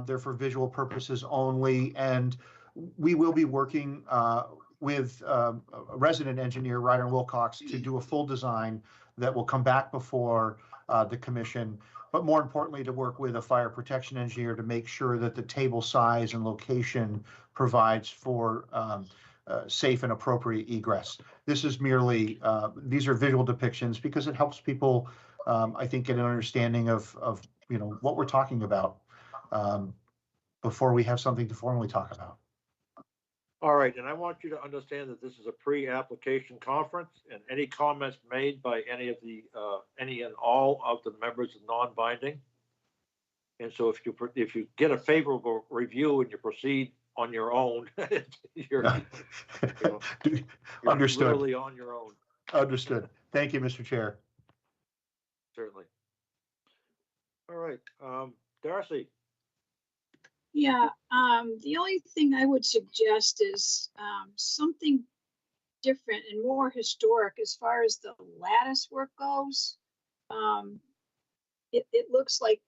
They're for visual purposes only, and we will be working with a resident engineer, Ryder Wilcox, to do a full design that will come back before the commission. But more importantly, to work with a fire protection engineer to make sure that the table size and location provides for safe and appropriate egress. This is merely, these are visual depictions because it helps people, I think, get an understanding of what we're talking about before we have something to formally talk about. All right, and I want you to understand that this is a pre-application conference, and any comments made by any and all of the members are non-binding. And so if you get a favorable review and you proceed on your own, you're Understood. literally on your own. Understood. Thank you, Mr. Chair. Certainly. All right, Darcy. Yeah, the only thing I would suggest is something different and more historic as far as the lattice work goes. It looks like,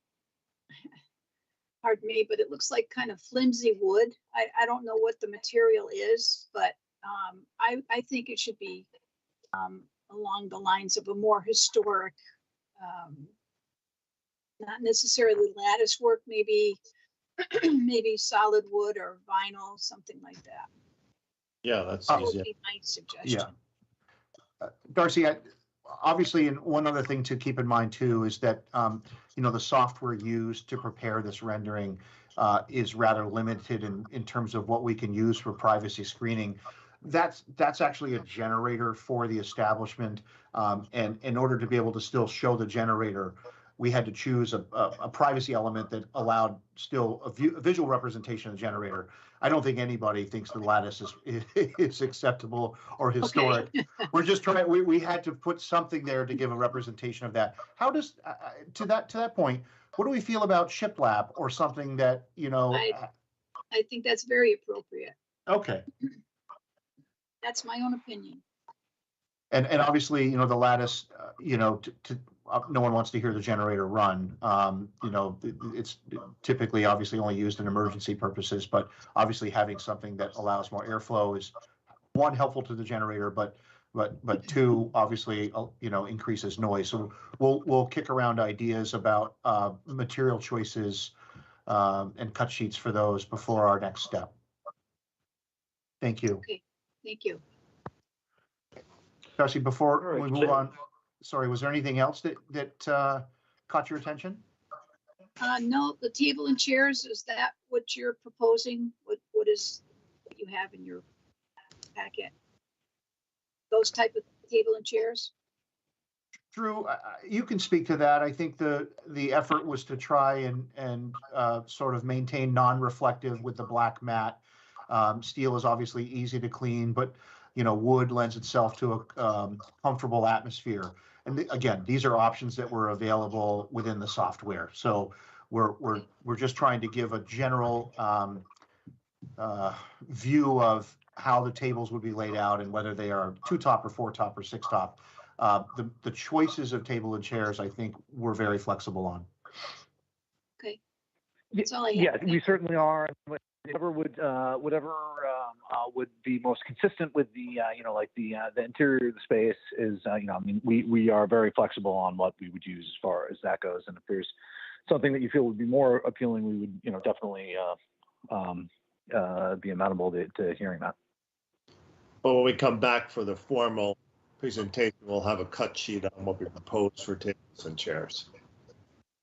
pardon me, but it looks like kind of flimsy wood. I don't know what the material is, but I think it should be along the lines of a more historic, not necessarily lattice work, maybe maybe solid wood or vinyl, something like that. Yeah, that's That would easy. be my suggestion. Yeah. Darcy, obviously, and one other thing to keep in mind too is that the software used to prepare this rendering is rather limited in terms of what we can use for privacy screening. That's actually a generator for the establishment, and in order to be able to still show the generator, we had to choose a privacy element that allowed still a visual representation of the generator. I don't think anybody thinks the lattice is acceptable or historic. Okay. We're just trying. We had to put something there to give a representation of that. How does to that point? What do we feel about shiplap or something that I think that's very appropriate. Okay. That's my own opinion. And obviously, the lattice, no one wants to hear the generator run. It's typically obviously only used in emergency purposes, but obviously having something that allows more airflow is one, helpful to the generator, but two, obviously, increases noise. So we'll kick around ideas about material choices and cut sheets for those before our next step. Thank you. Okay, thank you. Darcy, before All right, we move on, sorry, was there anything else that caught your attention? No, the table and chairs, is that what you're proposing? What is what you have in your packet? Those type of table and chairs? Drew, you can speak to that. I think the effort was to try and sort of maintain non-reflective with the black mat. Steel is obviously easy to clean, but wood lends itself to a comfortable atmosphere. And again, these are options that were available within the software. So we're just trying to give a general view of how the tables would be laid out and whether they are 2-top or 4-top or 6-top. The choices of table and chairs, I think, we're very flexible on. Okay, that's all I have. Yeah, we certainly are. Whatever would be most consistent with the the interior of the space is we are very flexible on what we would use as far as that goes. And if there's something that you feel would be more appealing, we would definitely be amenable to hearing that. But when we come back for the formal presentation, we'll have a cut sheet on what we propose for tables and chairs.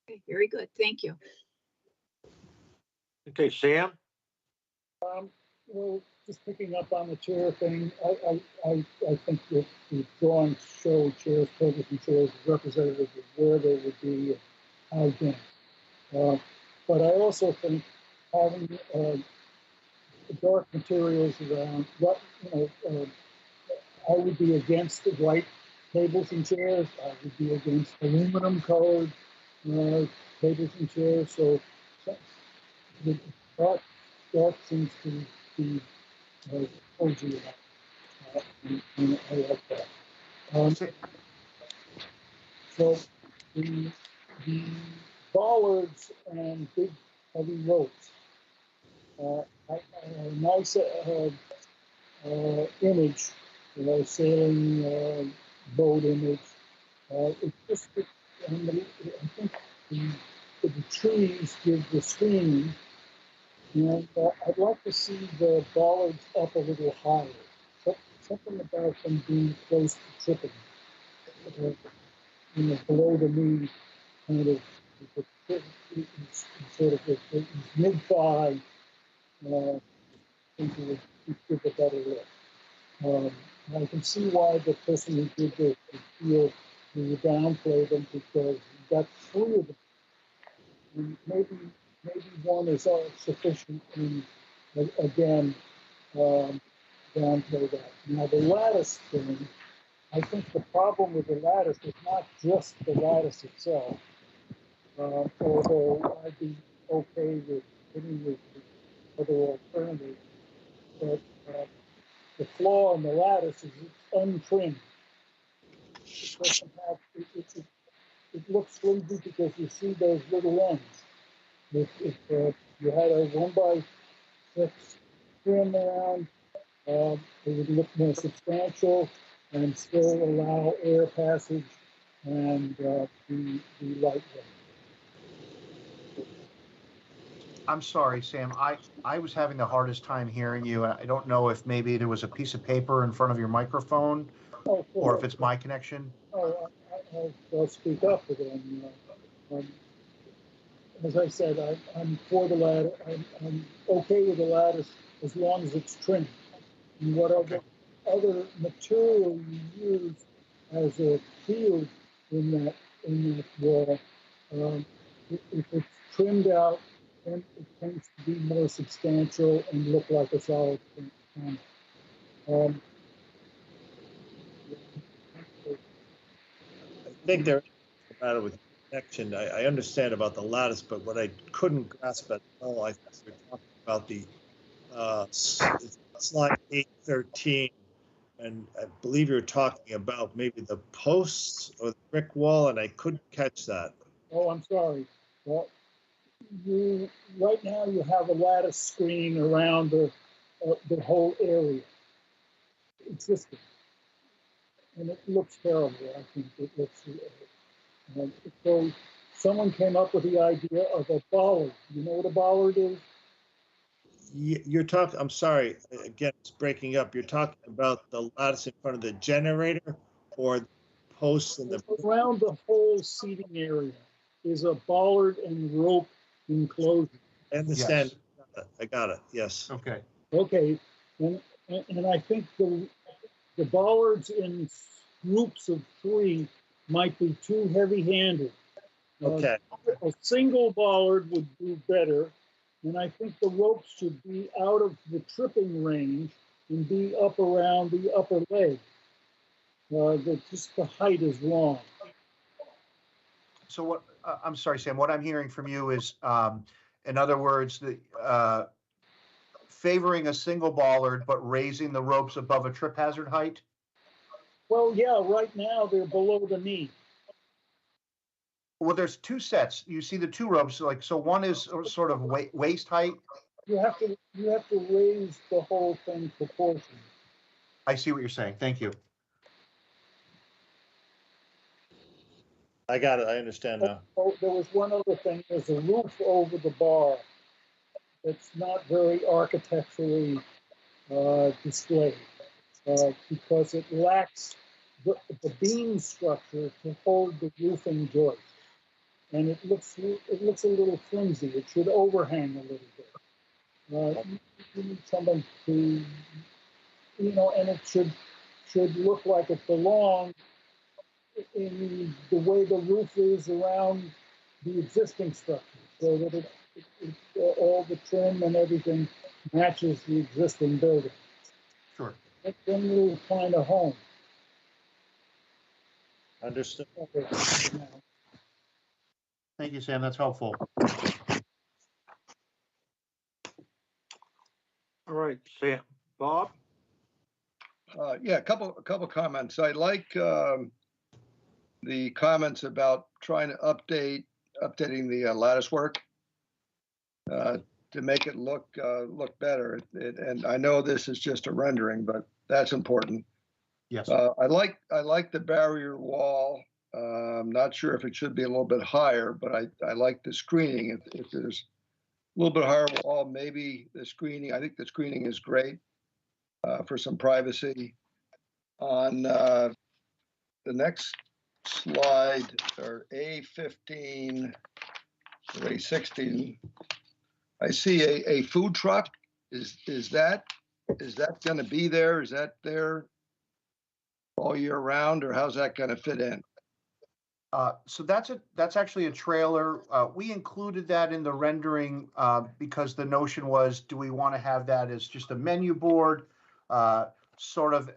Okay, very good. Thank you. Okay, Sam? Well, just picking up on the chair thing, I think that the drawings show chairs, tables and chairs representative of where they would be and how dense. But I also think having dark materials around, I would be against the white tables and chairs. I would be against aluminum colored tables and chairs. So the dark seems to be cozy enough, and I like that. So the bollards and big heavy ropes, a nice image, sailing boat image. It's just, and I think the trees give the screening, and I'd like to see the bollards up a little higher. Something about them being close to tripping, below the knee, kind of, it's sort of mid-thigh, think it would give a better look. I can see why the person who did this would feel you downplay them, because you've got three of them. And maybe one is sufficient to, again, downplay that. Now, the lattice thing, I think the problem with the lattice is not just the lattice itself, although I'd be okay with any of the other alternatives. But the flaw in the lattice is it's untrimmed. It doesn't have, it looks flimsy because you see those little ends. If you had a 1x6 trim around, it would look more substantial and still allow air passage and be lightweight. I'm sorry, Sam. I was having the hardest time hearing you. I don't know if maybe there was a piece of paper in front of your microphone, or if it's my connection. Oh, I'll speak up again. As I said, I'm for the lattice. I'm okay with the lattice as long as it's trimmed. And whatever other material you use as a field in that wall, if it's trimmed out, then it tends to be more substantial and look like a solid panel. I think there is a matter with connection. I understand about the lattice, but what I couldn't grasp at all, I think we're talking about the slide 813, and I believe you're talking about maybe the posts or the brick wall, and I couldn't catch that. Oh, I'm sorry. Well, right now you have a lattice screen around the whole area. It's just, and it looks terrible. I think it looks. So someone came up with the idea of a bollard. You know what a bollard is? You're talking, I'm sorry, again, it's breaking up. You're talking about the lattice in front of the generator or the posts in the... Around the whole seating area is a bollard and rope enclosure. I understand. Yes. I got it. Yes. Okay. Okay. And I think the bollards in groups of 3 might be too heavy-handed. Okay. A single bollard would do better. And I think the ropes should be out of the tripping range and be up around the upper leg. Just the height is wrong. So what, I'm sorry, Sam, what I'm hearing from you is, in other words, favoring a single bollard, but raising the ropes above a trip hazard height? Well, yeah, right now they're below the knee. Well, there's 2 sets. You see the 2 ropes, like, so one is sort of waist height. You have to raise the whole thing proportionally. I see what you're saying. Thank you. I got it. I understand now. Oh, there was one other thing. There's a roof over the bar. It's not very architecturally displayed because it lacks the beam structure to hold the roofing joist, and it looks a little flimsy. It should overhang a little bit. You need something to, and it should look like it belongs in the way the roof is around the existing structure, so that all the trim and everything matches the existing building. Sure. then we'll find a home. Understood. Thank you, Sam. That's helpful. All right, Sam. Bob? Yeah, a couple comments. I like the comments about trying to updating the lattice work to make it look better. And I know this is just a rendering, but that's important. Yes. I like the barrier wall. I'm not sure if it should be a little bit higher, but I like the screening. If there's a little bit higher wall, maybe the screening. I think the screening is great for some privacy. On the next slide, or A15 or A16, I see a food truck. Is that going to be there? Is that there all year round, or how's that going to fit in? So that's actually a trailer. We included that in the rendering because the notion was, do we want to have that as just a menu board? Sort of,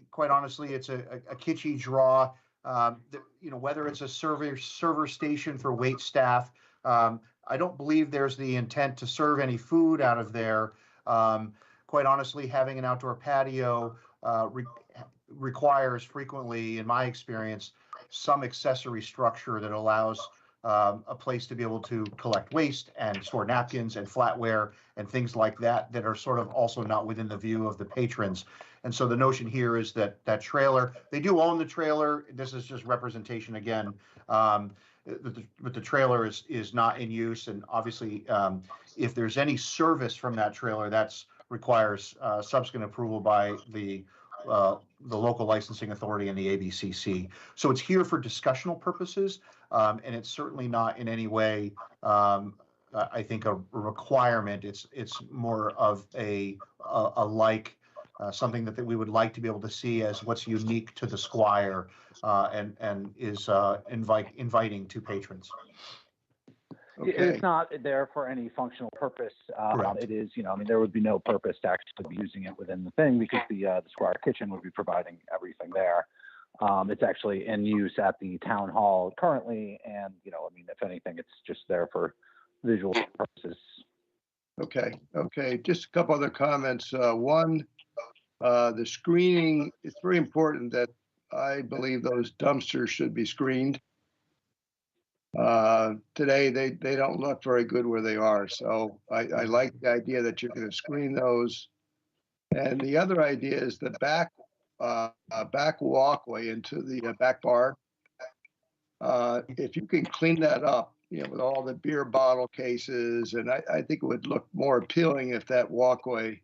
quite honestly, it's a kitschy draw. Whether it's a server station for wait staff. I don't believe there's the intent to serve any food out of there. Quite honestly, having an outdoor patio requires frequently, in my experience, some accessory structure that allows a place to be able to collect waste and store napkins and flatware and things like that are sort of also not within the view of the patrons. And so the notion here is that trailer, they do own the trailer. This is just representation again. But the trailer is not in use. And obviously, if there's any service from that trailer, that requires subsequent approval by the local licensing authority and the H.B.D.C. So it's here for discussional purposes, and it's certainly not in any way, I think, a requirement. It's more of a something that we would like to be able to see as what's unique to the Squire and is inviting to patrons. Okay. It's not there for any functional purpose. It is, there would be no purpose to actually be using it within the thing because the Squire Kitchen would be providing everything there. It's actually in use at the town hall currently, and if anything, it's just there for visual purposes. Okay. Just a couple other comments. One, the screening. It's very important that I believe those dumpsters should be screened. Today they don't look very good where they are, so I like the idea that you're going to screen those. And the other idea is the back walkway into the back bar. If you can clean that up, with all the beer bottle cases, and I think it would look more appealing if that walkway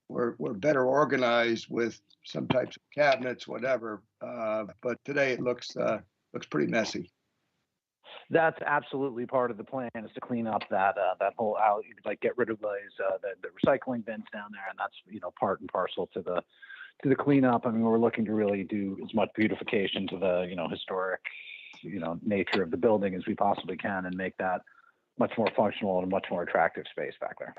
were better organized with some types of cabinets, whatever. But today it looks pretty messy. That's absolutely part of the plan, is to clean up that whole alley, like get rid of the recycling bins down there, and that's part and parcel to the cleanup. I mean, we're looking to really do as much beautification to the historic nature of the building as we possibly can, and make that much more functional and a much more attractive space back there.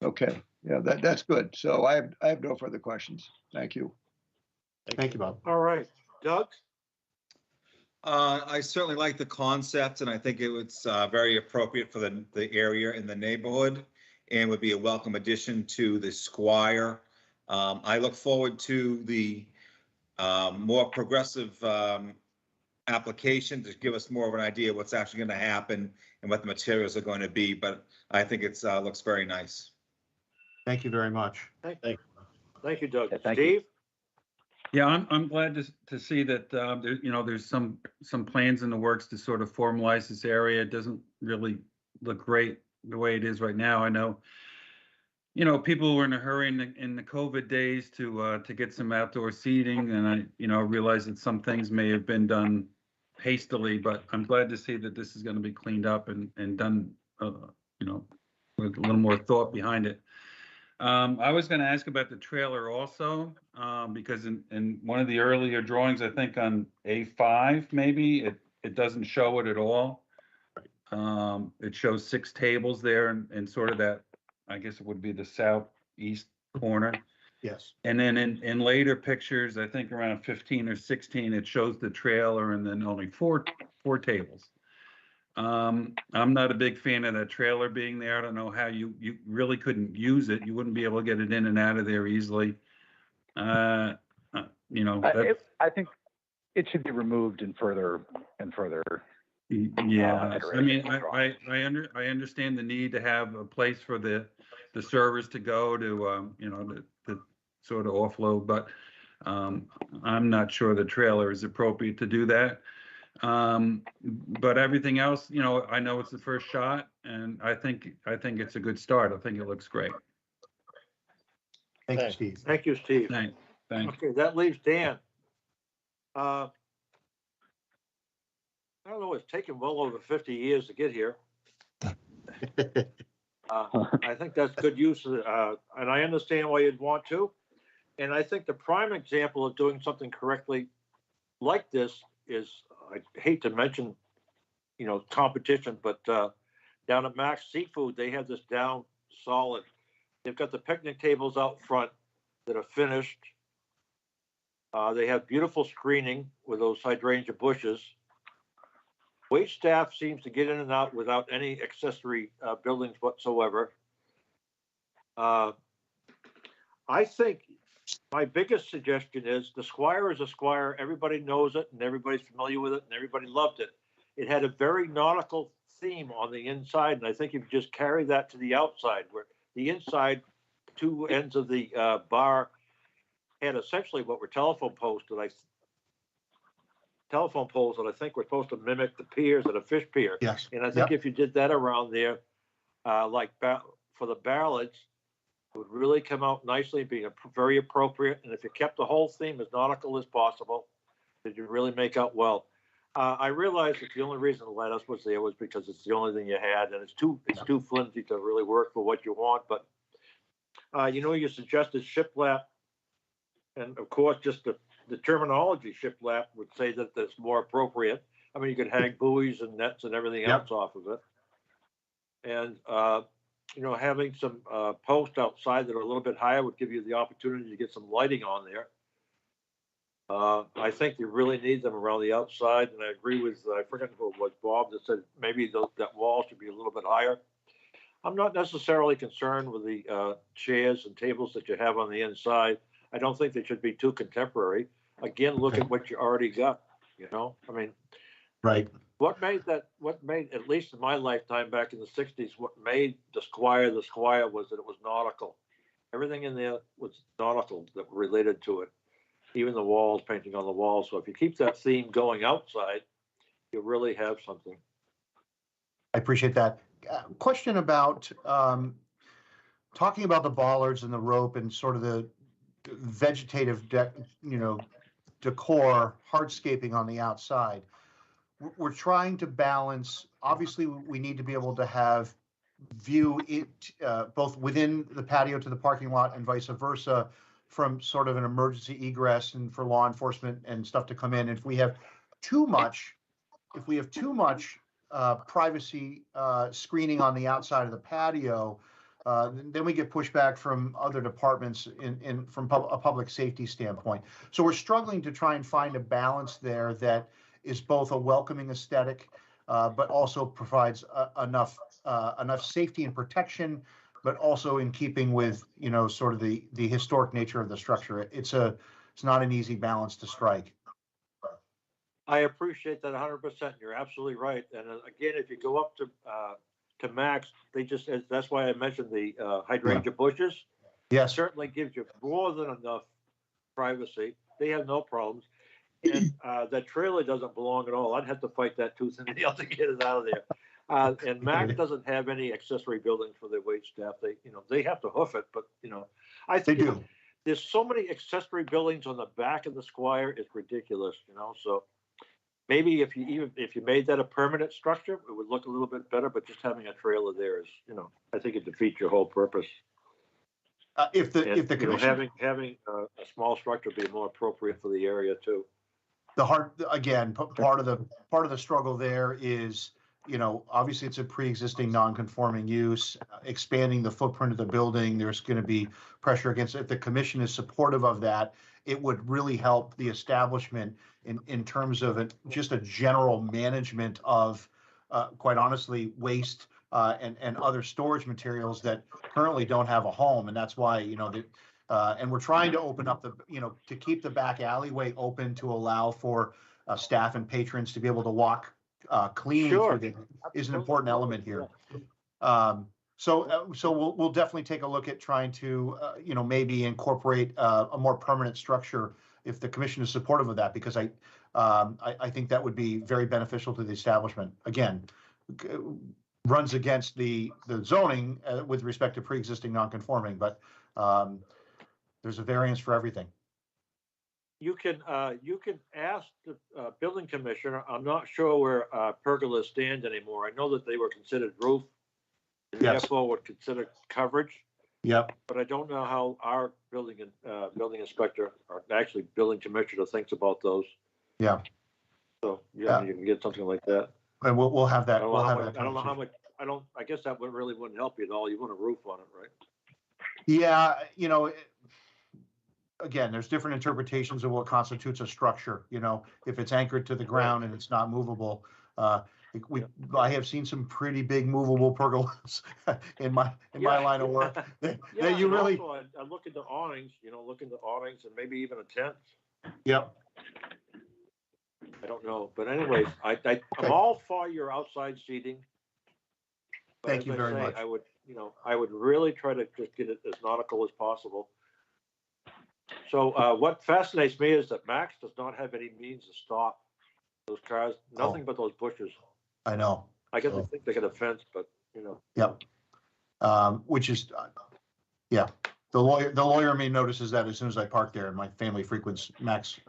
Okay, yeah, that's good. So I have no further questions. Thank you. Thank you, Bob. All right, Doug? I certainly like the concept, and I think it was very appropriate for the area in the neighborhood, and would be a welcome addition to the Squire. I look forward to the more progressive application to give us more of an idea of what's actually going to happen and what the materials are going to be. But I think it's looks very nice. Thank you very much. Thank you, Doug. Yeah, thank Steve? you. Yeah, I'm glad to see that there's some plans in the works to sort of formalize this area. It doesn't really look great the way it is right now. I know, people were in a hurry in the COVID days to get some outdoor seating, and I realize that some things may have been done hastily, but I'm glad to see that this is going to be cleaned up and done with a little more thought behind it. I was going to ask about the trailer also, because in one of the earlier drawings, I think on A5, maybe it doesn't show it at all. It shows 6 tables there and sort of that, I guess it would be the southeast corner. Yes. And then in later pictures, I think around 15 or 16, it shows the trailer and then only four tables. I'm not a big fan of that trailer being there. I don't know how you really couldn't use it. You wouldn't be able to get it in and out of there easily. You know, I think it should be removed in further yeah. I mean, iterations of drawings. I understand the need to have a place for the servers to go to, you know, to sort of offload, but I'm not sure the trailer is appropriate to do that. But everything else, you know, I know it's the first shot, and I think it's a good start. I think it looks great. Thank you, Steve. Thank you, Steve. Thanks. Okay, that leaves Dan. I don't know, it's taken well over 50 years to get here. I think that's good use, and I understand why you'd want to. And I think the prime example of doing something correctly like this is, I hate to mention, you know, competition, but down at Max Seafood, they have this down solid. They've got the picnic tables out front that are finished. They have beautiful screening with those hydrangea bushes. Wait staff seems to get in and out without any accessory buildings whatsoever. I think my biggest suggestion is the Squire is a Squire. Everybody knows it and everybody's familiar with it and everybody loved it. It had a very nautical theme on the inside, and I think if you just carry that to the outside, where the inside two ends of the bar had essentially what were telephone poles that I think were supposed to mimic the piers at a fish pier. Yes. And I think if you did that around there, like for the ballads, it would really come out nicely, being very appropriate. And if you kept the whole theme as nautical as possible, did you really make out well? I realized that the only reason the lattice was there was because it's the only thing you had, and it's too flimsy to really work for what you want. But you know, you suggested shiplap, and of course, just the terminology shiplap would say that that's more appropriate. I mean, you could hang buoys and nets and everything else off of it, and you know, having some posts outside that are a little bit higher would give you the opportunity to get some lighting on there. I think you really need them around the outside, and I agree with, I forget who it was, Bob, that said maybe that wall should be a little bit higher. I'm not necessarily concerned with the chairs and tables that you have on the inside. I don't think they should be too contemporary. Again, look at what you already got, you know? I mean, right. What made, at least in my lifetime back in the 60s, what made the Squire was that it was nautical. Everything in there was nautical that related to it. Even the walls, painting on the walls. So if you keep that theme going outside, you really have something. I appreciate that. Question about talking about the bollards and the rope and sort of the vegetative, decor, hardscaping on the outside. We're trying to balance. Obviously, we need to be able to have view it both within the patio to the parking lot and vice versa, from sort of an emergency egress and for law enforcement and stuff to come in. If we have too much privacy screening on the outside of the patio, then we get pushback from other departments from a public safety standpoint. So we're struggling to try and find a balance there that is both a welcoming aesthetic, but also provides enough safety and protection, but also in keeping with, sort of the historic nature of the structure. It's not an easy balance to strike. I appreciate that 100%. You're absolutely right. And again, if you go up to Max, that's why I mentioned the hydrangea bushes. Yes. It certainly gives you more than enough privacy. They have no problems. And that trailer doesn't belong at all. I'd have to fight that tooth and nail to get it out of there. And Mac doesn't have any accessory buildings for their wait staff. They have to hoof it, but I think they do. There's so many accessory buildings on the back of the Squire, it's ridiculous, So maybe if you made that a permanent structure, it would look a little bit better. But just having a trailer there is, I think it defeats your whole purpose. If the commission having a small structure would be more appropriate for the area too. Part of the struggle there is you know, obviously it's a pre-existing non-conforming use, expanding the footprint of the building. There's going to be pressure against, if the commission is supportive of that, it would really help the establishment in terms of just a general management of, quite honestly, waste and other storage materials that currently don't have a home. And that's why, you know, and we're trying to open up the, you know, to keep the back alleyway open to allow for staff and patrons to be able to walk cleanly Sure. through is an important element here. So we'll definitely take a look at trying to, you know, maybe incorporate a more permanent structure if the commission is supportive of that, because I think that would be very beneficial to the establishment. Again, runs against the zoning with respect to pre-existing non-conforming, but there's a variance for everything. You can ask the building commissioner. I'm not sure where pergolas stand anymore. I know that they were considered roof, and Yes. therefore would consider coverage. Yep. But I don't know how our building inspector, or actually building commissioner, thinks about those. Yeah. So yeah, you can get something like that. And we'll have that. I don't We'll know have how that much. I don't know how conversation. much. I guess that really wouldn't help you at all. You want a roof on it, right? Yeah, you know, again, there's different interpretations of what constitutes a structure. You know, if it's anchored to the ground and it's not movable, I have seen some pretty big movable pergolas in my line of work. That you really. Also, I look into awnings. You know, look into awnings and maybe even a tent. Yep. I don't know, but anyways, I'm all for your outside seating. But Thank you very much. I would really try to just get it as nautical as possible. So what fascinates me is that Max does not have any means to stop those cars. Nothing but those bushes. I know. I guess I think they got a fence, but you know. Yep. Which is, yeah. The lawyer in me notices that as soon as I park there, and my family frequents Max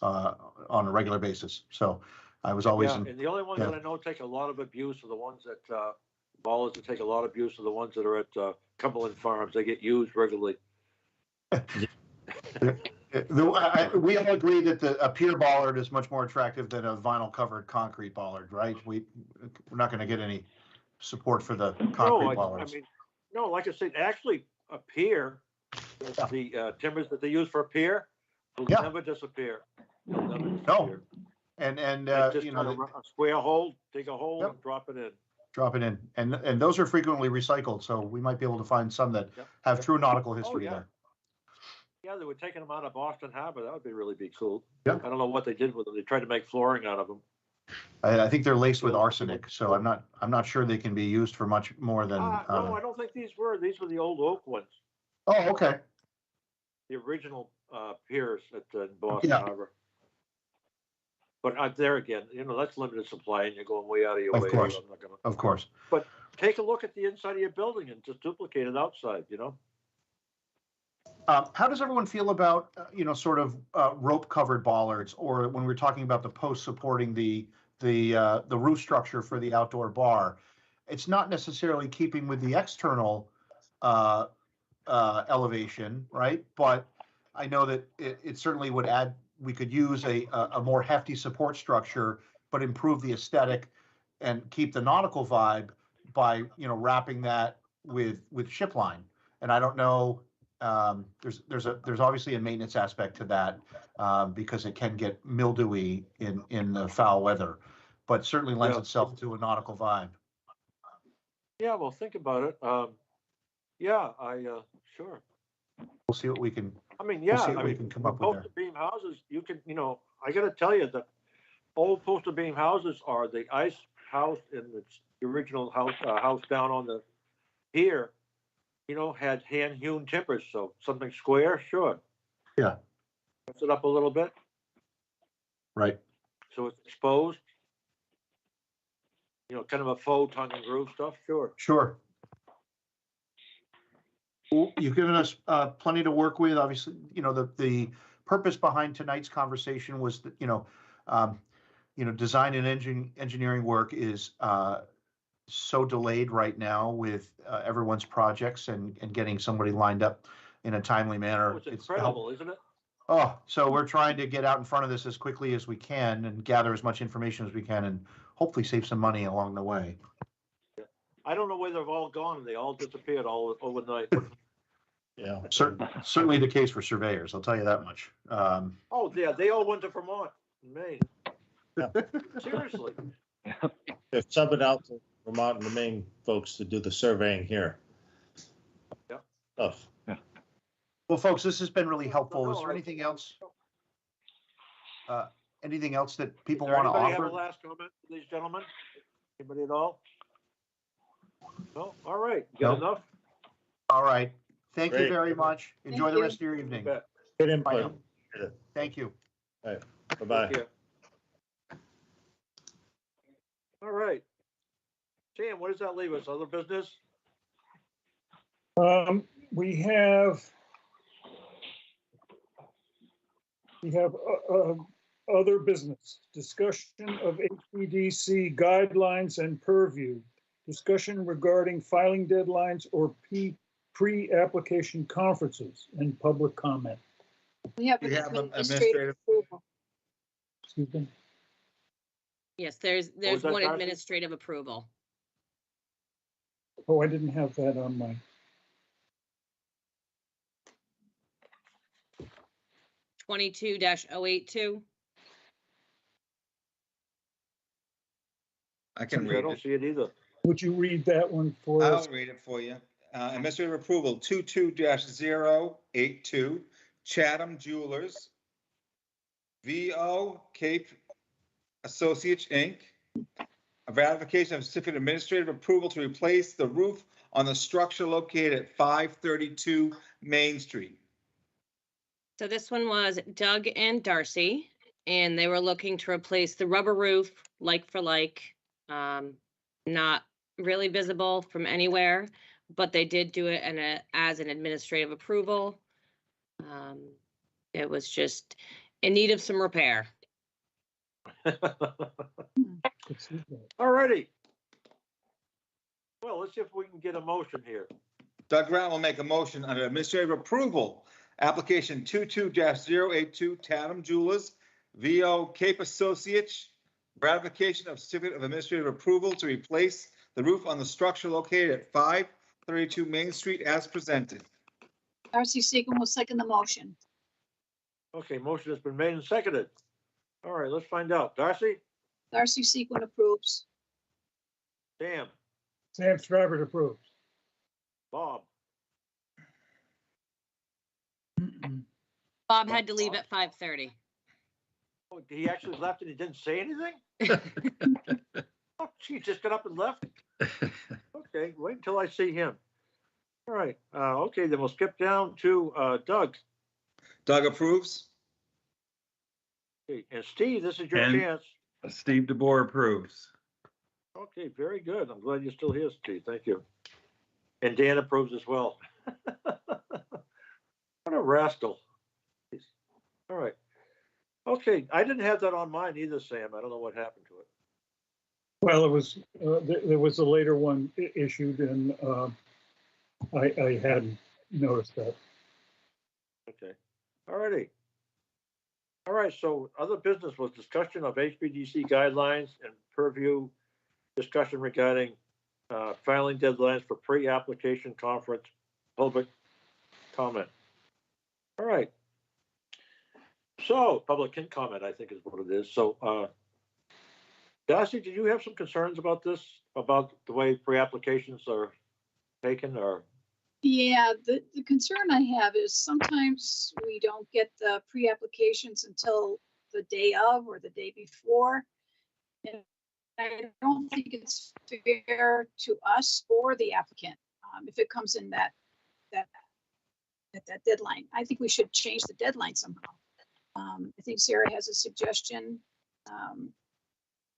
on a regular basis. So I was always. Yeah, and the only ones that I know take a lot of abuse are the ones that ballers that take a lot of abuse are the ones that are at Cumberland Farms. They get used regularly. We all agree that a pier bollard is much more attractive than a vinyl covered concrete bollard, right? We're not going to get any support for the concrete bollards. I mean, no, like I said, actually a pier, the timbers that they use for a pier will never disappear. They'll never disappear. No. And just you know, a square hole, dig a hole and drop it in. Drop it in, and those are frequently recycled, so we might be able to find some that have true nautical history there. Yeah, they were taking them out of Boston Harbor. That would be really cool. Yeah. I don't know what they did with them. They tried to make flooring out of them. I think they're laced with arsenic, so I'm not sure they can be used for much more than. No, I don't think these were. These were the old oak ones. Oh, okay. The original piers at Boston Harbor. But there again, you know, that's limited supply, and you're going way out of your way. Of course. I'm not gonna... Of course. But take a look at the inside of your building and just duplicate it outside. You know. How does everyone feel about, you know, sort of rope covered bollards, or when we're talking about the posts supporting the roof structure for the outdoor bar? It's not necessarily keeping with the external elevation, right? But I know that it certainly would add. We could use a more hefty support structure, but improve the aesthetic and keep the nautical vibe by, you know, wrapping that with ship line. And I don't know. There's obviously a maintenance aspect to that because it can get mildewy in the foul weather, but certainly lends itself to a nautical vibe. Yeah, well, think about it. Sure. We'll see what we can. I mean, we'll see what we can come up with there. Poster beam houses, you can, you know, I got to tell you that old poster beam houses are the ice house in the original house down on the pier. You know, had hand-hewn timbers, so something square, sure. Yeah. Puts it up a little bit. Right. So it's exposed. You know, kind of a faux tongue and groove stuff, sure. Sure. Well, you've given us plenty to work with. Obviously, you know, the purpose behind tonight's conversation was that, you know, design and engineering work is so delayed right now with everyone's projects and getting somebody lined up in a timely manner. Oh, it's incredible, isn't it? Oh, so we're trying to get out in front of this as quickly as we can and gather as much information as we can, and hopefully save some money along the way. I don't know where they've all gone. They all disappeared all overnight. Yeah. Certainly the case for surveyors, I'll tell you that much. Oh, yeah, they all went to Vermont, Maine. Yeah. Seriously. They're subbing out to Vermont and the Maine folks to do the surveying here. Yep. Tough. Well, folks, this has been really helpful. No, Is there I- anything else? Anything else that Does people want to anybody have a offer? last comment, these gentlemen? Anybody at all? No? All right. You got No. enough? All right. Thank you Great. very much. Enjoy Thank the you. rest of your evening. Bet. Good Bye input. now. Thank you. Bye-bye. Yeah. All right. Sam, what does that leave us? Other business? We have other business, discussion of H.B.D.C guidelines and purview, discussion regarding filing deadlines or pre-application conferences, and public comment. We have We an have administrative approval. Excuse me. Yes, there's was that, one Darcy? administrative approval. Oh, I didn't have that on my. 22-082. I can I read don't it. see it either. Would you read that one for us? I'll read it for you. Administrative approval 22-082, Chatham Jewelers, VO Cape Associates, Inc. A ratification of certificate of administrative approval to replace the roof on the structure located at 532 Main Street. So this one was Doug and Darcy, and they were looking to replace the rubber roof, like for like, not really visible from anywhere, but they did do it as an administrative approval. It was just in need of some repair. All righty. Well, let's see if we can get a motion here. Doug Brown will make a motion under administrative approval, application 22-082, Chatham Jewelers, VO Cape Associates, ratification of certificate of administrative approval to replace the roof on the structure located at 532 Main Street as presented. Darcy Seacon will second the motion. Okay, motion has been made and seconded. All right, let's find out. Darcy? Darcy Seacon approves. Sam? Sam Stravert approves. Bob? Bob had to leave at 5:30. Oh, he actually left and he didn't say anything? Oh, gee, just got up and left? Okay, wait until I see him. All right, okay, then we'll skip down to Doug. Doug approves. Okay, and Steve, this is your And- chance. Steve DeBoer approves. Okay, very good. I'm glad you're still here, Steve. Thank you. And Dan approves as well. What a rascal. All right. Okay, I didn't have that on mine either, Sam. I don't know what happened to it. Well, it was, there was a later one issued and I hadn't noticed that. Okay. All righty. All right, so other business was discussion of H.B.D.C guidelines and purview, discussion regarding filing deadlines for pre-application conference, public comment. All right. So public can comment, I think is what it is. So Darcy, did you have some concerns about this, about the way pre-applications are taken or? Yeah, the concern I have is sometimes we don't get the pre-applications until the day of or the day before. And I don't think it's fair to us or the applicant if it comes in that deadline. I think we should change the deadline somehow. I think Sarah has a suggestion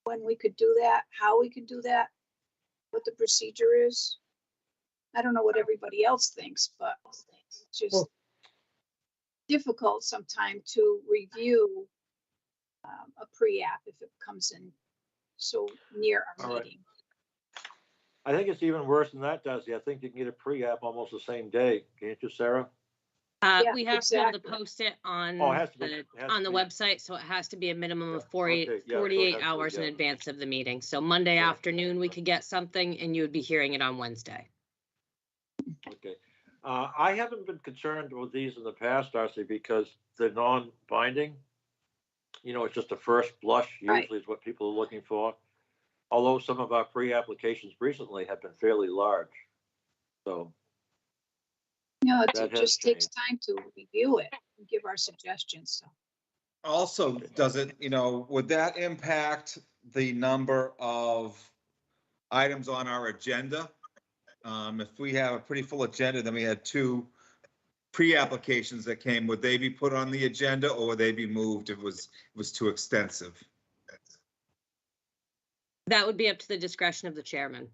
when we could do that, how we could do that, what the procedure is. I don't know what everybody else thinks, but it's just difficult sometimes to review a pre-app if it comes in so near our All right. meeting. I think it's even worse than that, Darcy. I think you can get a pre-app almost the same day, can't you, Sarah? Yeah, We have to be able to exactly. post it on Oh, it has to be- the, it has on to the be- website, so it has to be a minimum of Yeah, okay, yeah, so it 48 has to be, hours in yeah. advance of the meeting. So Monday Yeah. afternoon, we could get something and you would be hearing it on Wednesday. Okay. I haven't been concerned with these in the past, Darcy, because they're non-binding. You know, it's just a first blush Right. usually is what people are looking for. Although some of our pre-applications recently have been fairly large. So No, that it has just takes changed. time to review it and give our suggestions. So Also, does it, would that impact the number of items on our agenda? If we have a pretty full agenda, then we had 2 pre-applications that came, would they be put on the agenda or would they be moved if it was too extensive? That would be up to the discretion of the chairman.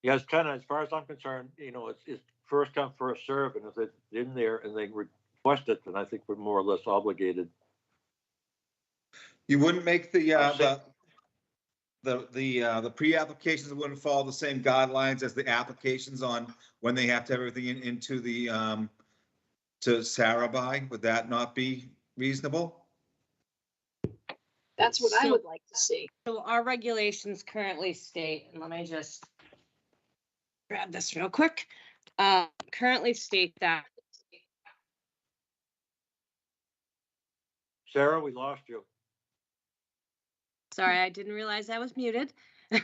Yeah, it's kind of, as far as I'm concerned, it's first come, first serve, and if it's in there and they request it, then I think we're more or less obligated. You wouldn't make the I've pre-applications wouldn't follow the same guidelines as the applications on when they have to have everything into the to Sarah by? Would that not be reasonable? that's what I So- would like to see. So our regulations currently state, and let me just grab this real quick. Currently state that Sarah, we lost you. sorry, I didn't realize I was muted. There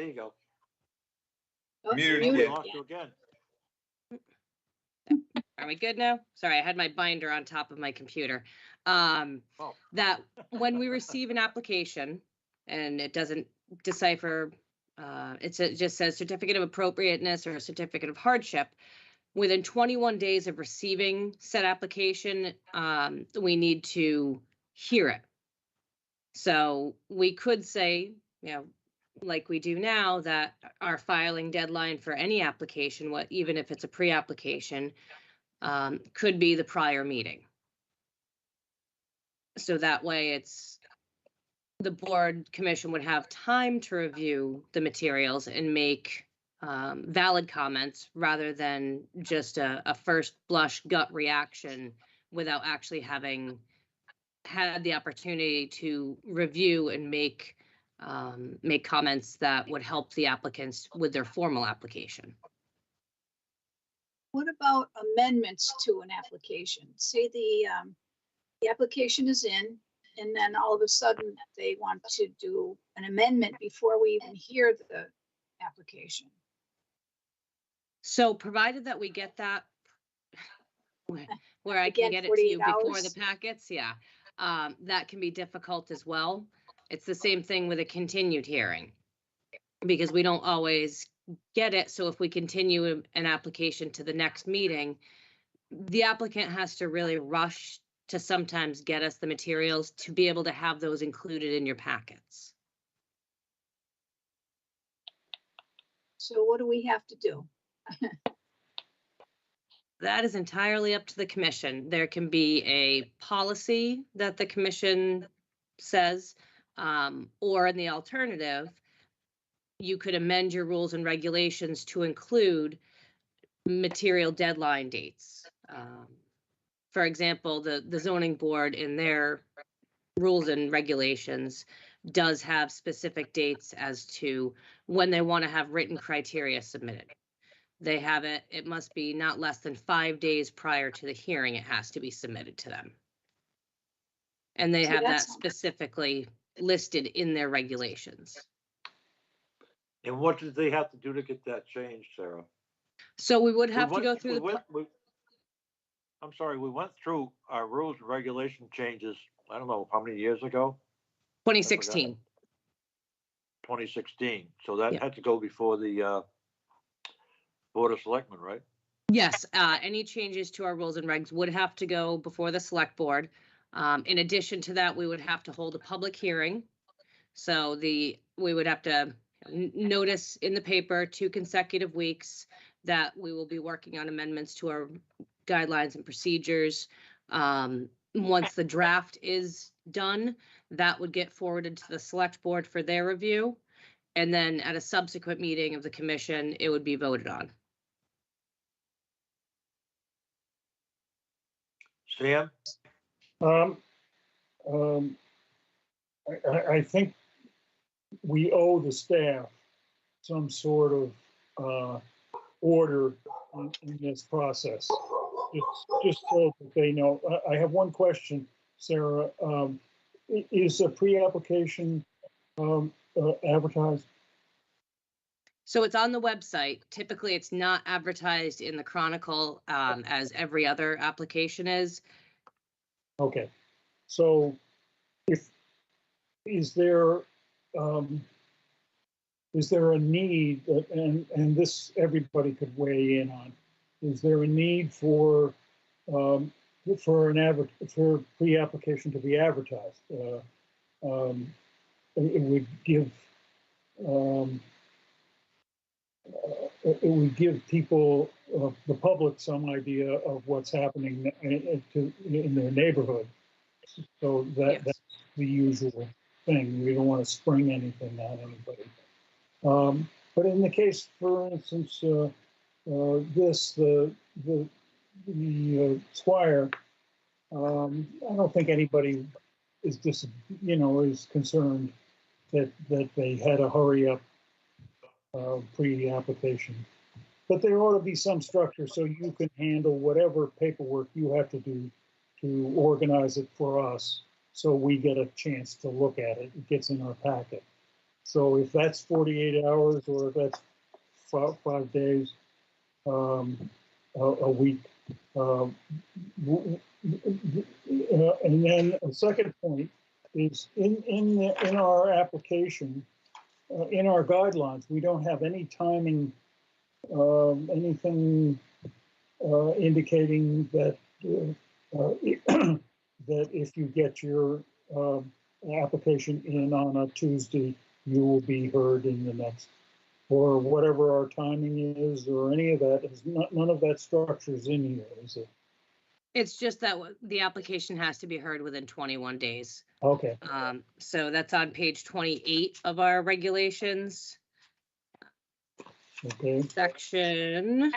you go. Oh, Muted muted We again. lost you again. Are we good now? Sorry, I had my binder on top of my computer. Oh. That when we receive an application and it doesn't decipher, it just says certificate of appropriateness or a certificate of hardship. Within 21 days of receiving said application, we need to hear it. So we could say, like we do now, that our filing deadline for any application, even if it's a pre-application, could be the prior meeting. So that way the board commission would have time to review the materials and make valid comments rather than just a first blush gut reaction without actually having had the opportunity to review and make comments that would help the applicants with their formal application. What about amendments to an application? Say the application is in, and then all of a sudden they want to do an amendment before we even hear the application. So provided that we get that where I Again, can get it to you 48 before hours? the packets, yeah, that can be difficult as well. It's the same thing with a continued hearing because we don't always get it. So if we continue an application to the next meeting, the applicant has to really rush to sometimes get us the materials to be able to have those included in your packets. So what do we have to do? That is entirely up to the commission. There can be a policy that the commission says, or in the alternative, you could amend your rules and regulations to include material deadline dates. For example, the zoning board in their rules and regulations does have specific dates as to when they want to have written criteria submitted. They have it must be not less than 5 days prior to the hearing, it has to be submitted to them. And they See, have that that's- specifically listed in their regulations. And what did they have to do to get that changed, Sarah? So we would have to go through I'm sorry, we went through our rules and regulation changes, I don't know, how many years ago? 2016. 2016. So that Yeah. had to go before the Board of Selectmen, right? Yes, any changes to our rules and regs would have to go before the select board. In addition to that, we would have to hold a public hearing. So we would have to notice in the paper 2 consecutive weeks that we will be working on amendments to our guidelines and procedures. Once the draft is done, that would get forwarded to the select board for their review. And then at a subsequent meeting of the commission, it would be voted on. Sam? Um, I think we owe the staff some sort of order in this process. Just so that they know. I have one question, Sarah. Is a pre-application advertised? So it's on the website. Typically, it's not advertised in the Chronicle as every other application is. Okay, so is there a need, and this everybody could weigh in on, is there a need for pre-application to be advertised? It would give people, the public, some idea of what's happening in their neighborhood. So that's the usual thing. We don't want to spring anything on anybody. But in the case, for instance, the Squire, I don't think anybody is is concerned that they had to hurry up pre-application. But there ought to be some structure so you can handle whatever paperwork you have to do to organize it for us, so we get a chance to look at it. It gets in our packet. So if that's 48 hours or if that's 5 days, a week. And then a second point is in our application, in our guidelines, we don't have any timing, anything indicating that that if you get your application in on a Tuesday, you will be heard in the next, or whatever our timing is, or any of that. Is none of that structure is in here, is it? It's just that the application has to be heard within 21 days. Okay. So that's on page 28 of our regulations. Okay. Section.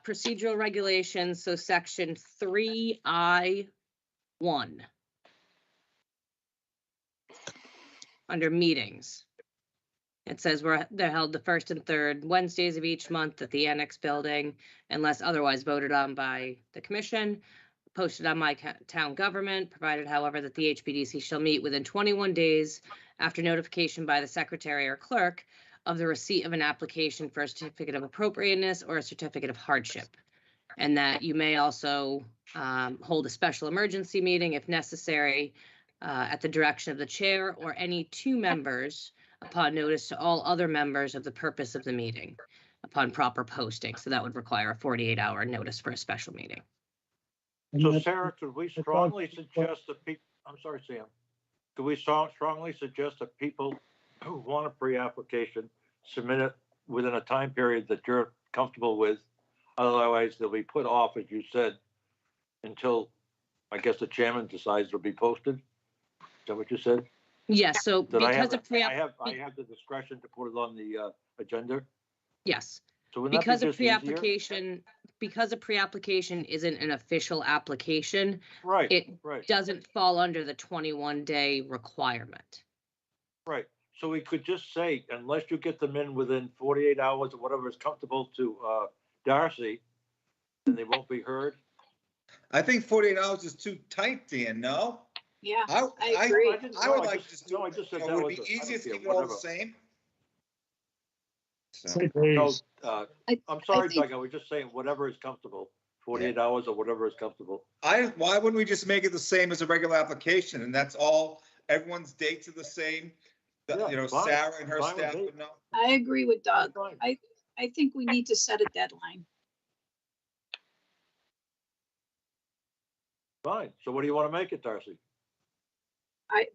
Procedural regulations, so section 3I1. Under meetings. It says they're held the first and third Wednesdays of each month at the Annex Building, unless otherwise voted on by the commission, posted on my town government, provided, however, that the H.B.D.C shall meet within 21 days after notification by the secretary or clerk of the receipt of an application for a certificate of appropriateness or a certificate of hardship. And that you may also hold a special emergency meeting if necessary at the direction of the chair or any two members upon notice to all other members of the purpose of the meeting upon proper posting. So that would require a 48-hour notice for a special meeting. So Sarah, could we strongly suggest that people, I'm sorry, Sam, could we strongly suggest that people who want a pre-application submit it within a time period that you're comfortable with? Otherwise, they'll be put off, as you said, until, I guess, the chairman decides it'll be posted. Is that what you said? Yes, so because of I have the discretion to put it on the agenda. Yes. So wouldn't Because that a be just easier? pre-application isn't an official application, Right. it Right. doesn't fall under the 21-day requirement. Right. So we could just say, unless you get them in within 48 hours or whatever is comfortable to Darcy, then they won't be heard. I think 48 hours is too tight, Dan, no? Yeah, I agree. I would like to just do, I just said you know, that would was it be a- I easiest to don't keep care, it all the whatever. same? So, Say No, days. I'm sorry, think- Doug, I was just saying whatever is comfortable, 48 hours or whatever is comfortable. why wouldn't we just make it the same as a regular application and that's all, everyone's dates are the same? Yeah, You know, fine. Sarah and her Fine with staff me. would know. I agree with Doug. Fine. I think we need to set a deadline. Fine. So what do you want to make it, Darcy?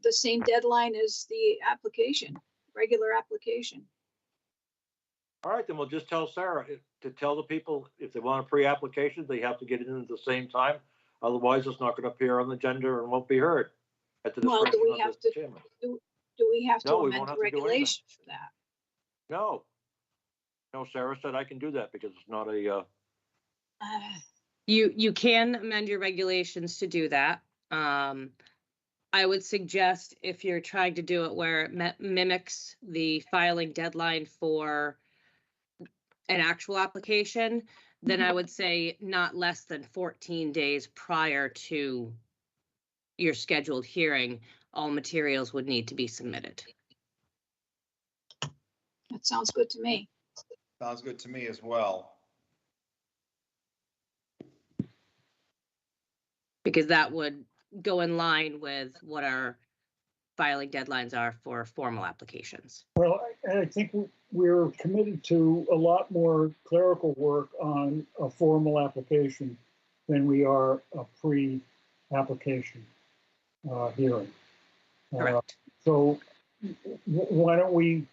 The same deadline as the application, regular application. All right, then we'll just tell Sarah to tell the people if they want a pre-application, they have to get it in at the same time. Otherwise, it's not going to appear on the agenda and won't be heard. at the Well, do discretion we of have the to, chairman. do we have to No, we amend won't the have to do anything. regulation for that? No. No, Sarah said I can do that because it's not a, You can amend your regulations to do that. I would suggest if you're trying to do it where it mimics the filing deadline for an actual application, then I would say not less than 14 days prior to your scheduled hearing, all materials would need to be submitted. That sounds good to me. Sounds good to me as well. Because that would go in line with what our filing deadlines are for formal applications. Well, I think we're committed to a lot more clerical work on a formal application than we are a pre-application hearing. Correct. So why don't we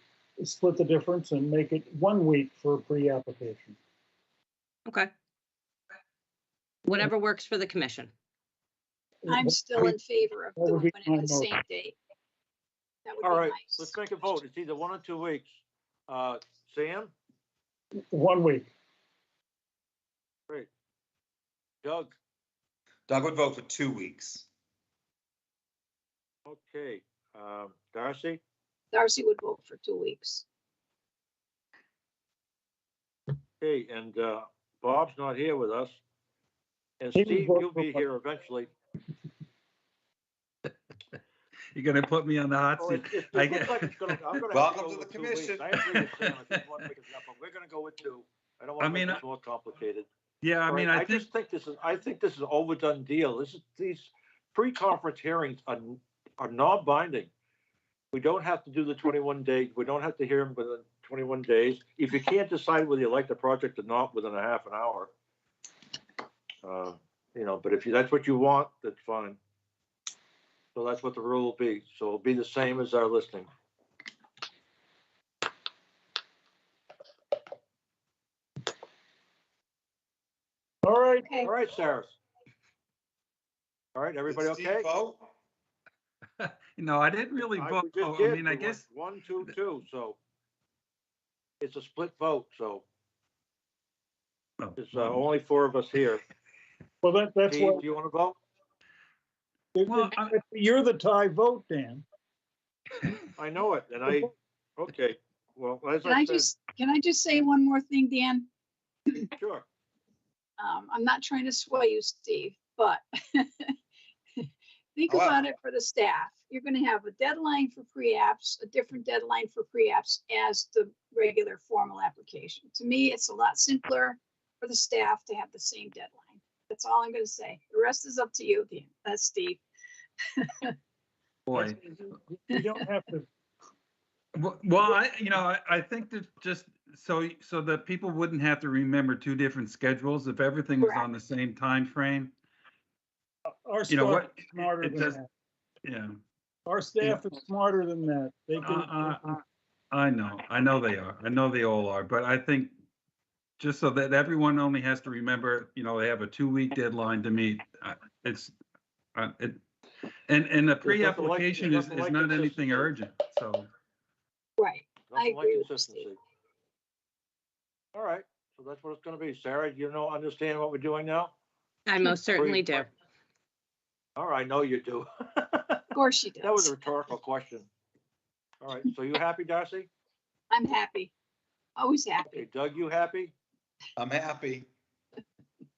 split the difference and make it 1 week for pre-application? Okay. Whatever works for the commission. I'm still in favor of That would doing be it my the same motion. date. That would all be right, nice. let's make a vote. It's either 1 or 2 weeks. Sam? 1 week. Great. Doug? Doug would vote for 2 weeks. Okay. Darcy? Darcy would vote for 2 weeks. Okay, and Bob's not here with us. And He would Steve, vote you'll be for- here eventually. You're gonna put me on the hot Oh, seat. it I looks get- like it's gonna, I'm gonna have Welcome go to the with 2 weeks. commission. I agree with Sam. I just want to make it up, but we're gonna go with 2. I don't want to I mean, make this more complicated. Yeah, I All mean, right, I think, just think this is, I think this is an overdone deal. These pre-conference hearings are non-binding. We don't have to do the 21 days. We don't have to hear them within 21 days. If you can't decide whether you like the project or not within a half an hour, but if that's what you want, that's fine. So that's what the rule will be. So it'll be the same as our listing. All right. Okay. All right, Sarah. All right, everybody Did Steve okay? vote? no, I didn't really We vote. just I did. mean, I We went guess, 1, 2, 2. So it's a split vote. So oh, it's only 4 of us here. Well, that's Steve, what do you want to vote? Well, you're the tie vote, Dan. I know it, and okay. Well, as Can I I said, can I just say one more thing, Dan? sure. I'm not trying to sway you, Steve, but think However. about it for the staff. You're going to have a deadline for pre-apps, a different deadline for pre-apps as the regular formal application. To me, it's a lot simpler for the staff to have the same deadline. That's all I'm going to say. The rest is up to you, Dan. That's Steve. boy. You don't have to. Well, I think that just so that people wouldn't have to remember 2 different schedules if everything was on the same time frame. Our You know staff what? is smarter It than does, that. yeah. Our staff is smarter than that. They can. I know they are. I know they all are. But I think just so that everyone only has to remember, they have a 2-week deadline to meet. And the pre-application is nothing like not anything consistency. urgent. So Right. Nothing like agree with consistency. Steve. All right, so that's what it's going to be. Sarah, do you understand what we're doing now? I most certainly do. All right, I know you do. Of course she does. That was a rhetorical question. All right, so you happy, Darcy? I'm happy. Always happy. Okay, Doug, you happy? I'm happy.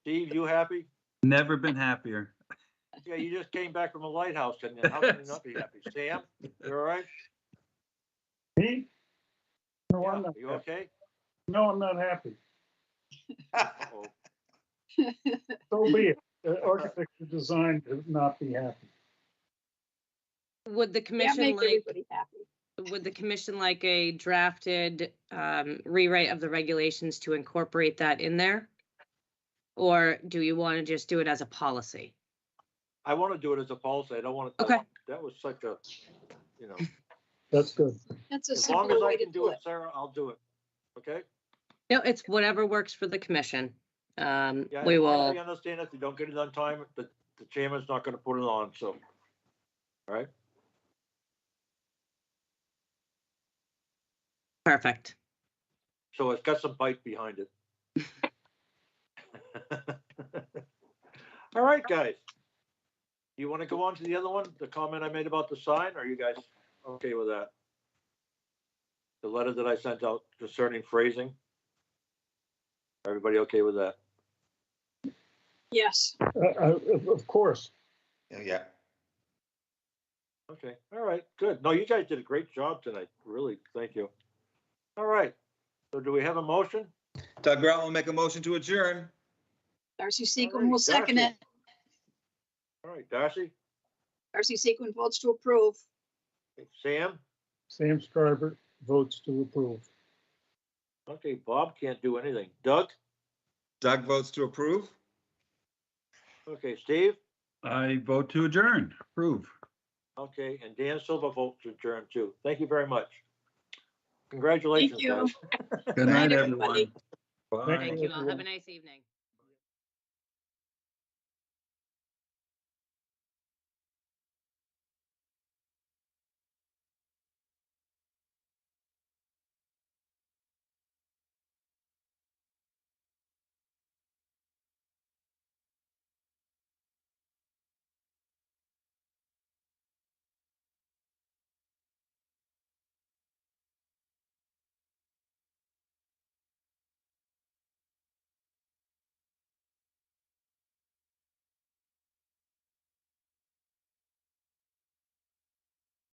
Steve, you happy? never been happier. Yeah, you just came back from a lighthouse, and how can you not be happy? Sam, you all right? Me? No, Yeah, I'm not. you Happy. okay? No, I'm not happy. Oh, So be it. The architects are designed to not be happy. Would the Can't commission make like, everybody happy. would the commission like a drafted rewrite of the regulations to incorporate that in there? Or do you want to just do it as a policy? I want to do it as a policy. I don't want to. Okay. That was such a, That's good. That's a as long simple as I way to can do do it. it, Sarah, I'll do it. Okay? No, it's whatever works for the commission. Yeah, We as long as will, we understand if you don't get it on time, the chairman's not going to put it on, so. All All right. Perfect. So it's got some bite behind it. All right, guys. You want to go on to the other one, the comment I made about the sign? Are you guys okay with that? The letter that I sent out concerning phrasing? Everybody okay with that? Yes. Of course. Yeah. Okay, all right, good. No, you guys did a great job tonight. Really, thank you. All right, so do we have a motion? Doug Brown will make a motion to adjourn. Darcy All Sequin right, will second Darcy. it. All right, Darcy, Darcy Sequin votes to approve. Sam? Sam Stryber votes to approve. Okay, Bob can't do anything. Doug? Doug votes to approve. Okay, Steve? I vote to adjourn. Approve. Okay, and Dan Silva votes to adjourn too. Thank you very much. Congratulations, you. guys. Good night, Night, everybody. everyone. Bye. Thank Thank you all. Have a nice evening.